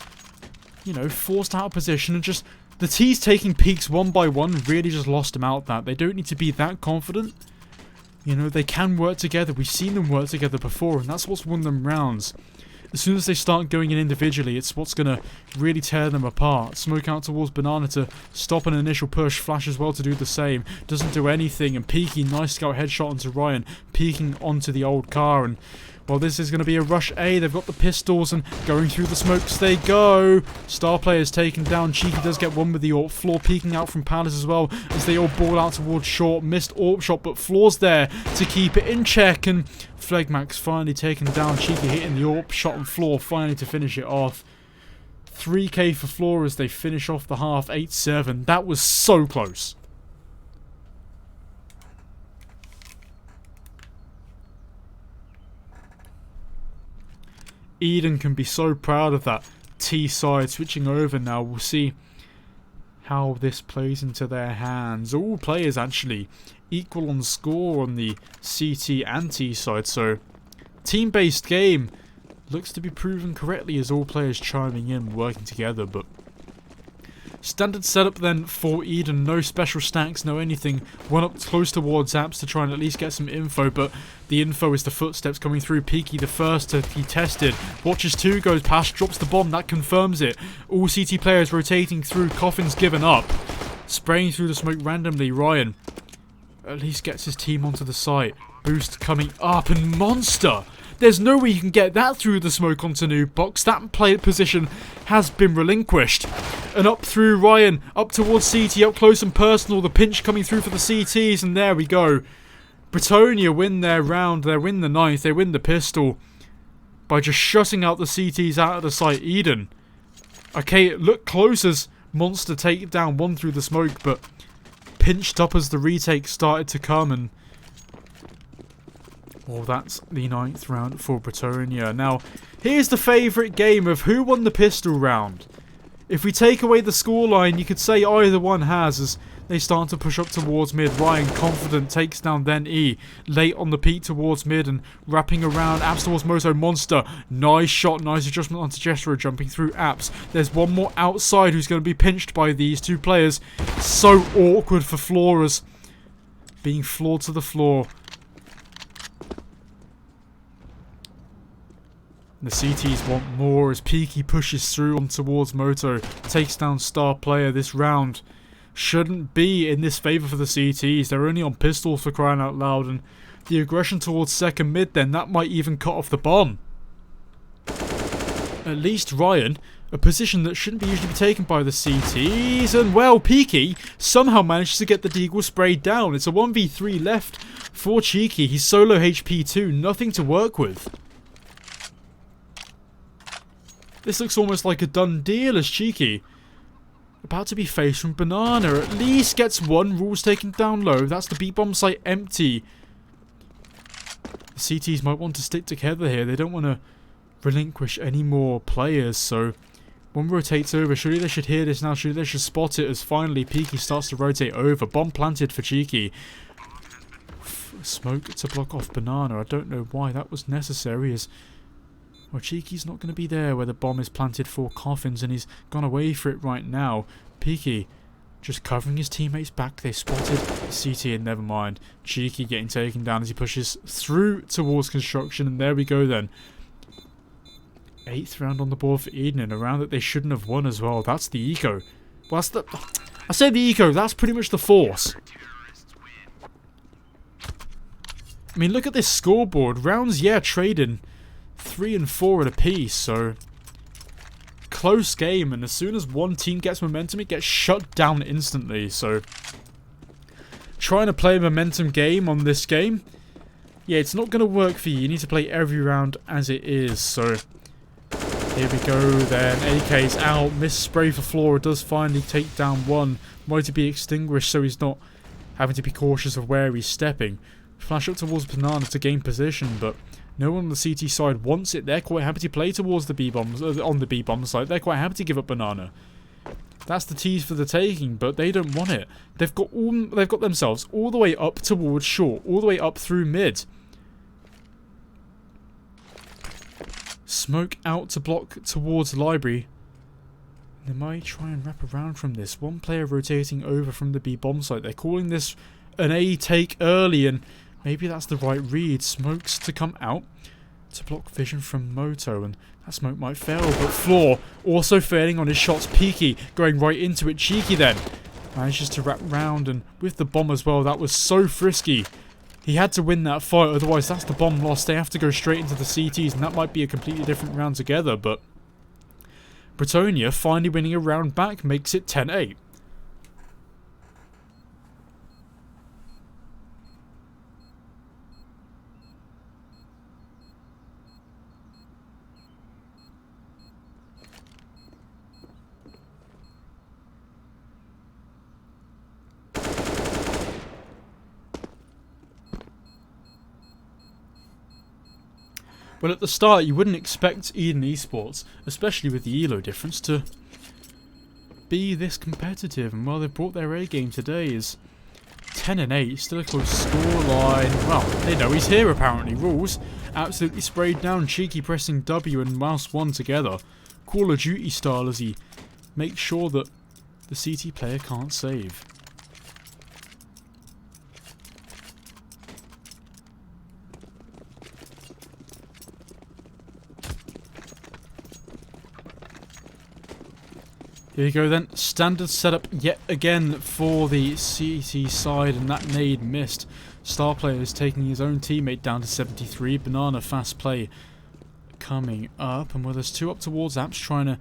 you know, forced out of position, and just the T's taking peaks one by one really just lost them out that. They don't need to be that confident. You know, they can work together. We've seen them work together before, and that's what's won them rounds. As soon as they start going in individually, it's what's going to really tear them apart. Smoke out towards Banana to stop an initial push. Flash as well to do the same. Doesn't do anything. And Peaky, nice scout headshot onto Ryan. Peeking onto the old car. And, well, this is going to be a rush A. They've got the pistols and going through the smokes they go. Star player's taken down. Cheeky does get one with the AWP. Floor peeking out from Palace as well as they all ball out towards short. Missed AWP shot, but Floor's there to keep it in check. And Phlegmax finally taken down. Cheeky hitting the AWP shot on Floor finally to finish it off. 3k for Floor as they finish off the half. 8-7. That was so close. Eden can be so proud of that T side switching over now. We'll see how this plays into their hands. All players actually equal on score on the CT and T side, so team-based game looks to be proven correctly as all players chiming in, working together. But standard setup then for Eden. No special stacks, no anything. One up close towards Apps to try and at least get some info, but the info is the footsteps coming through. Peaky the first to be tested. Watches 2, goes past, drops the bomb, that confirms it. All CT players rotating through. Coffin's given up. Spraying through the smoke randomly. Ryan at least gets his team onto the site. Boost coming up, and Monster! There's no way you can get that through the smoke onto new box. That play position has been relinquished. And up through Ryan, up towards CT, up close and personal. The pinch coming through for the CTs, and there we go. Bretonia win their round. They win the 9th. They win the pistol by just shutting out the CTs out of the site. Eden. Okay, look close as Monster take down one through the smoke, but pinched up as the retake started to come, and well, that's the 9th round for Bretonia. Now, here's the favourite game of who won the pistol round. If we take away the scoreline, you could say either one has, as they start to push up towards mid. Ryan, confident, takes down then E. Late on the peak towards mid and wrapping around. Apps towards Moto. Monster. Nice shot, nice adjustment onto Jethro, jumping through Apps. There's one more outside who's going to be pinched by these two players. So awkward for Floras. Being floored to the floor. The CTs want more as Peaky pushes through on towards Moto. Takes down star player. This round shouldn't be in this favour for the CTs. They're only on pistols for crying out loud. And the aggression towards second mid then, that might even cut off the bomb. At least Ryan, a position that shouldn't be usually be taken by the CTs. And well, Peaky somehow manages to get the deagle sprayed down. It's a 1v3 left for Cheeky. He's solo HP 2, nothing to work with. This looks almost like a done deal as Cheeky, about to be faced from Banana, at least gets one. Rules taken down low. That's the B-bomb site empty. The CTs might want to stick together here. They don't want to relinquish any more players, so one rotates over. Surely they should hear this now. Surely they should spot it as finally Peaky starts to rotate over. Bomb planted for Cheeky. Smoke to block off Banana. I don't know why that was necessary, as well, Cheeky's not going to be there where the bomb is planted for Coffins, and he's gone away for it right now. Peaky just covering his teammates back. They spotted CT, and never mind. Cheeky getting taken down as he pushes through towards construction, and there we go then. 8th round on the board for Eden, and a round that they shouldn't have won as well. That's the eco. Well, that's the... I say the eco, that's pretty much the force. I mean, look at this scoreboard. Rounds, yeah, trading 3 and 4 at a piece, so close game, and as soon as one team gets momentum, it gets shut down instantly. So trying to play a momentum game on this game, yeah, it's not going to work for you. You need to play every round as it is. So here we go then. AK's out. Miss spray for Flora does finally take down one. Might to be extinguished, so he's not having to be cautious of where he's stepping. Flash up towards Banana to gain position, but no one on the CT side wants it. They're quite happy to play towards the B-bombs, on the B-bomb side. They're quite happy to give up Banana. That's the tease for the taking, but they don't want it. They've got themselves all the way up towards short, all the way up through mid. Smoke out to block towards library. They might try and wrap around from this. One player rotating over from the B-bomb site. They're calling this an A take early, and maybe that's the right read. Smokes to come out. to block vision from Moto, and that smoke might fail, but Floor also failing on his shots. Peaky going right into it. Cheeky then manages to wrap round, and with the bomb as well, that was so frisky. He had to win that fight, otherwise that's the bomb loss. They have to go straight into the CTs, and that might be a completely different round together, but Bretonia finally winning a round back makes it 10-8. Well, at the start, you wouldn't expect Eden Esports, especially with the elo difference, to be this competitive. And while they've brought their A game today, is 10-8, still a close scoreline. Well, they know he's here apparently. Rules absolutely sprayed down. Cheeky pressing W and mouse 1 together, Call of Duty style, as he makes sure that the CT player can't save. Here you go then, standard setup yet again for the CT side, and that nade missed. Star player is taking his own teammate down to 73. Banana fast play coming up, and well, there's 2 up towards Apps trying to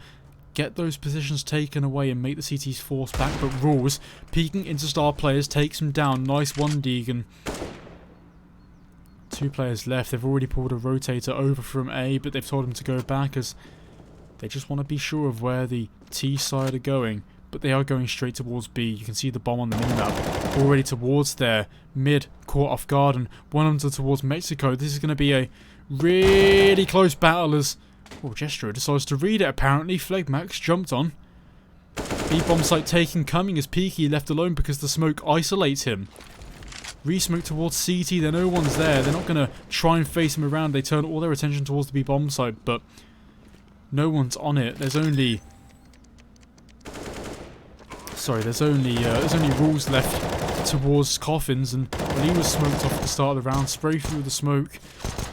get those positions taken away and make the CTs force back, but Rules peeking into Star players takes him down. Nice one, Deegan. 2 players left. They've already pulled a rotator over from A, but they've told him to go back as they just want to be sure of where the T side are going, but they are going straight towards B. You can see the bomb on the minimap already towards their mid, caught off guard, and one under towards Mexico. This is going to be a really close battle as Gestro decides to read it apparently. Phlegmax jumped on. B bomb site taken, coming as Peaky left alone because the smoke isolates him. Re-smoke towards CT, there no one's there. They're not going to try and face him around. They turn all their attention towards the B bomb site, but no one's on it. There's only Rules left towards Coffins, and when he was smoked off at the start of the round, spray through the smoke,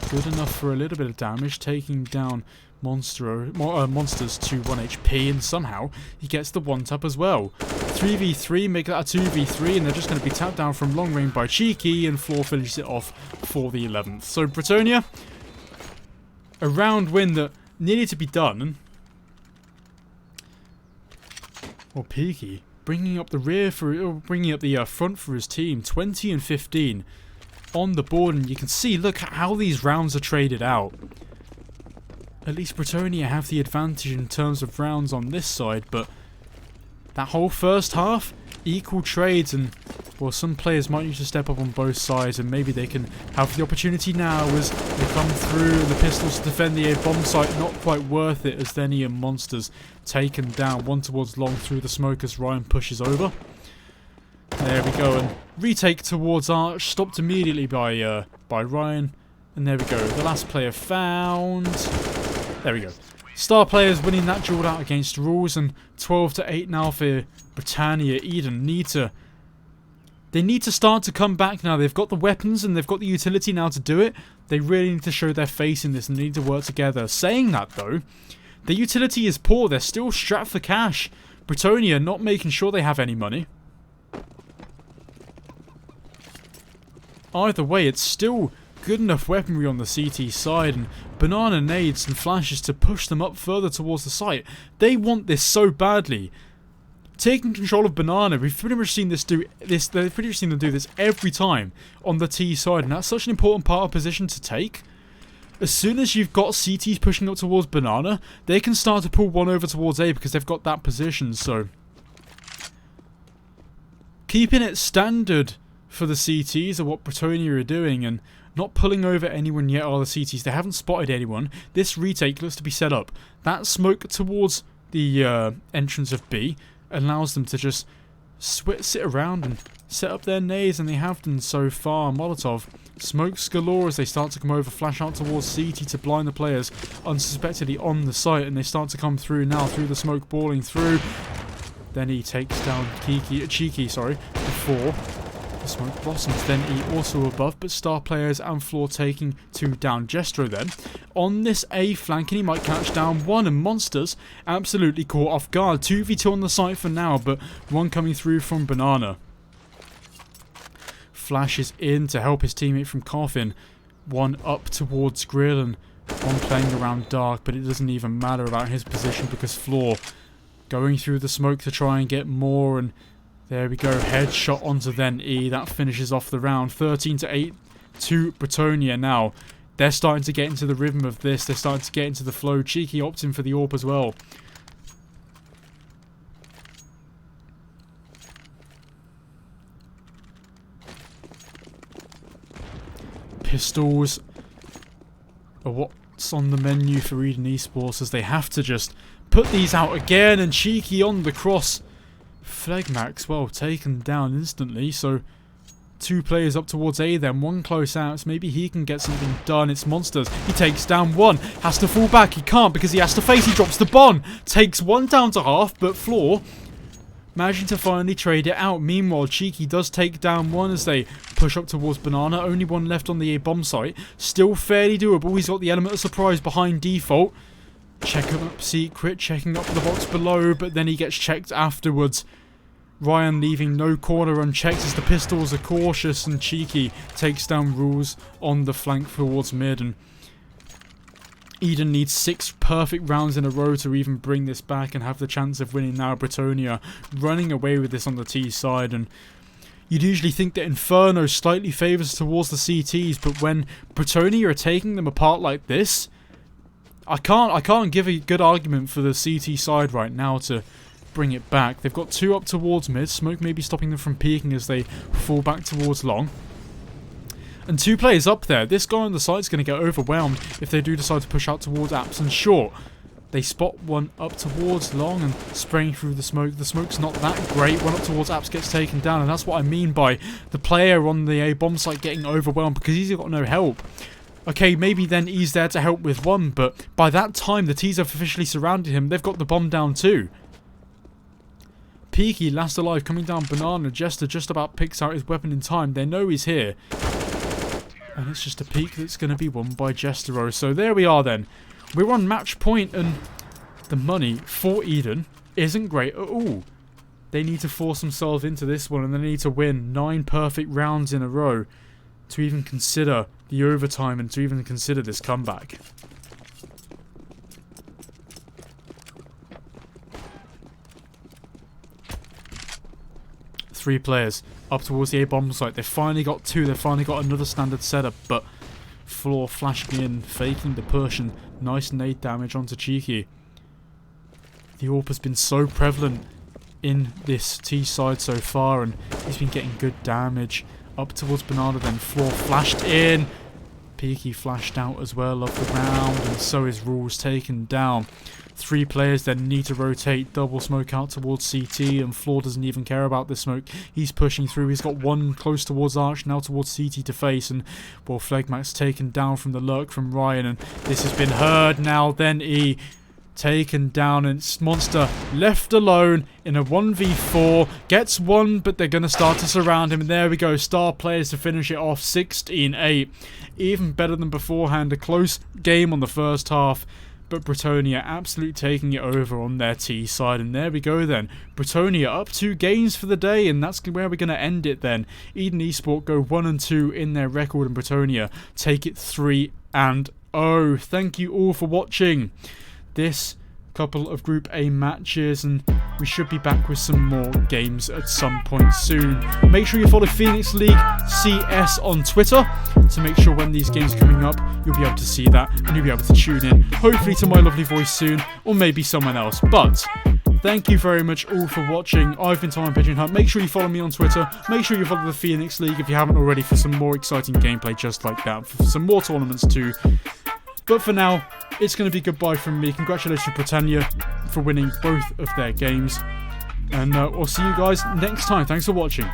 good enough for a little bit of damage, taking down monsters to 1 HP, and somehow he gets the 1-tap as well. 3v3, make that a 2v3, and they're just going to be tapped down from long range by Cheeky, and Floor finishes it off for the 11th. So Bretonia, a round win that needed to be done. Well, Peaky bringing up the front for his team, 20-15 on the board, and you can see, look how these rounds are traded out. At least Bretonia have the advantage in terms of rounds on this side, but that whole first half, equal trades, and well, some players might need to step up on both sides, and maybe they can have the opportunity now as they come through, and the pistols to defend the A bomb site, not quite worth it as then and monsters taken down. One towards long through the smoke as Ryan pushes over. There we go, and retake towards Arch, stopped immediately by Ryan, and there we go. The last player found. There we go. Star players winning that duel out against Rules, and 12-8 now for Bretonia. Eden need to start to come back now. They've got the weapons and they've got the utility now to do it. They really need to show their face in this and they need to work together. Saying that though, the utility is poor. They're still strapped for cash. Bretonia not making sure they have any money. Either way, it's still good enough weaponry on the CT side, and banana nades and flashes to push them up further towards the site. They want this so badly. Taking control of banana, we've pretty much seen they've pretty much seen them do this every time on the T side, and that's such an important part of position to take. As soon as you've got CTs pushing up towards banana, they can start to pull one over towards A because they've got that position. So keeping it standard for the CTs are what Bretonia are doing, and not pulling over anyone yet are the CTs. They haven't spotted anyone. This retake looks to be set up. That smoke towards the entrance of B allows them to just sit around and set up their nades, and they have done so far. Molotov, smokes galore as they start to come over, flash out towards CT to blind the players unsuspectedly on the site, and they start to come through now through the smoke, balling through. Then he takes down Cheeky, before the smoke blossoms. Then E also above, but star players and Floor taking 2 down. Jestro then on this A flank, and he might catch down 1, and Monsters absolutely caught off guard. 2v2 on the site for now, but 1 coming through from Banana. Flashes in to help his teammate from Coffin. 1 up towards Grill, and 1 playing around Dark, but it doesn't even matter about his position because Floor going through the smoke to try and get more, and there we go, headshot onto then E. That finishes off the round. 13-8 to Bretonia now. They're starting to get into the rhythm of this. They're starting to get into the flow. Cheeky opting for the AWP as well. Pistols are what's on the menu for Eden Esports, as they have to just put these out again, and Cheeky on the cross. Flegmax, well, taken down instantly, so 2 players up towards A then, 1 close out, so maybe he can get something done. It's Monsters, he takes down 1, has to fall back, he can't because he has to face, he drops the bomb, takes 1 down to half, but Floor managing to finally trade it out. Meanwhile, Cheeky does take down 1 as they push up towards Banana. Only 1 left on the A bomb site. Still fairly doable. He's got the element of surprise behind default. Checking up secret, checking up the box below, but then he gets checked afterwards. Ryan leaving no corner unchecked as the pistols are cautious, and Cheeky takes down Rules on the flank towards mid, and Eden needs 6 perfect rounds in a row to even bring this back and have the chance of winning now. Bretonia running away with this on the T side, and you'd usually think that Inferno slightly favours towards the CTs, but when Bretonia are taking them apart like this, I can't give a good argument for the CT side right now to bring it back. They've got 2 up towards mid. Smoke maybe stopping them from peeking as they fall back towards long. And 2 players up there. This guy on the side is going to get overwhelmed if they do decide to push out towards Apps and Short. They spot 1 up towards long and spraying through the smoke. The smoke's not that great. 1 up towards Apps gets taken down, and that's what I mean by the player on the A bomb site getting overwhelmed because he's got no help. Okay, maybe then he's there to help with 1, but by that time the T's have officially surrounded him. They've got the bomb down too. Peaky, last alive, coming down Banana. Jester just about picks out his weapon in time. They know he's here. And it's just a peek that's going to be won by Jestero. So there we are then. We're on match point, and the money for Eden isn't great at all. They need to force themselves into this one, and they need to win 9 perfect rounds in a row to even consider the overtime and to even consider this comeback. Three players up towards the A bomb site. They've finally got 2. They've finally got another standard setup, but Floor flashing in, faking the push, and nice nade damage onto Cheeky. The AWP has been so prevalent in this T side so far, and he's been getting good damage. Up towards Banana, then Floor flashed in. Peaky flashed out as well of the round, and so is Rules taken down. 3 players then need to rotate, double smoke out towards CT, and Floor doesn't even care about this smoke. He's pushing through. He's got 1 close towards Arch, now towards CT to face, and well, Flegmax taken down from the lurk from Ryan, and this has been heard now. Then E taken down, and it's Monster left alone in a 1v4. Gets 1, but they're going to start to surround him, and there we go. Star players to finish it off. 16-8. Even better than beforehand. A close game on the first half, but Bretonia absolutely taking it over on their T side. And there we go then. Bretonia up 2 games for the day, and that's where we're going to end it then. Eden Esport go 1-2 in their record, and Bretonia take it 3-0. Thank you all for watching this couple of Group A matches, and we should be back with some more games at some point soon. Make sure you follow Phoenix League CS on Twitter to make sure when these games are coming up, you'll be able to see that and you'll be able to tune in, hopefully to my lovely voice soon, or maybe someone else. But thank you very much all for watching. I've been Tom Pigeon Hunt. Make sure you follow me on Twitter. Make sure you follow the Phoenix League if you haven't already for some more exciting gameplay just like that, for some more tournaments too. But for now, it's going to be goodbye from me. Congratulations to Bretonia for winning both of their games. And I'll see you guys next time. Thanks for watching.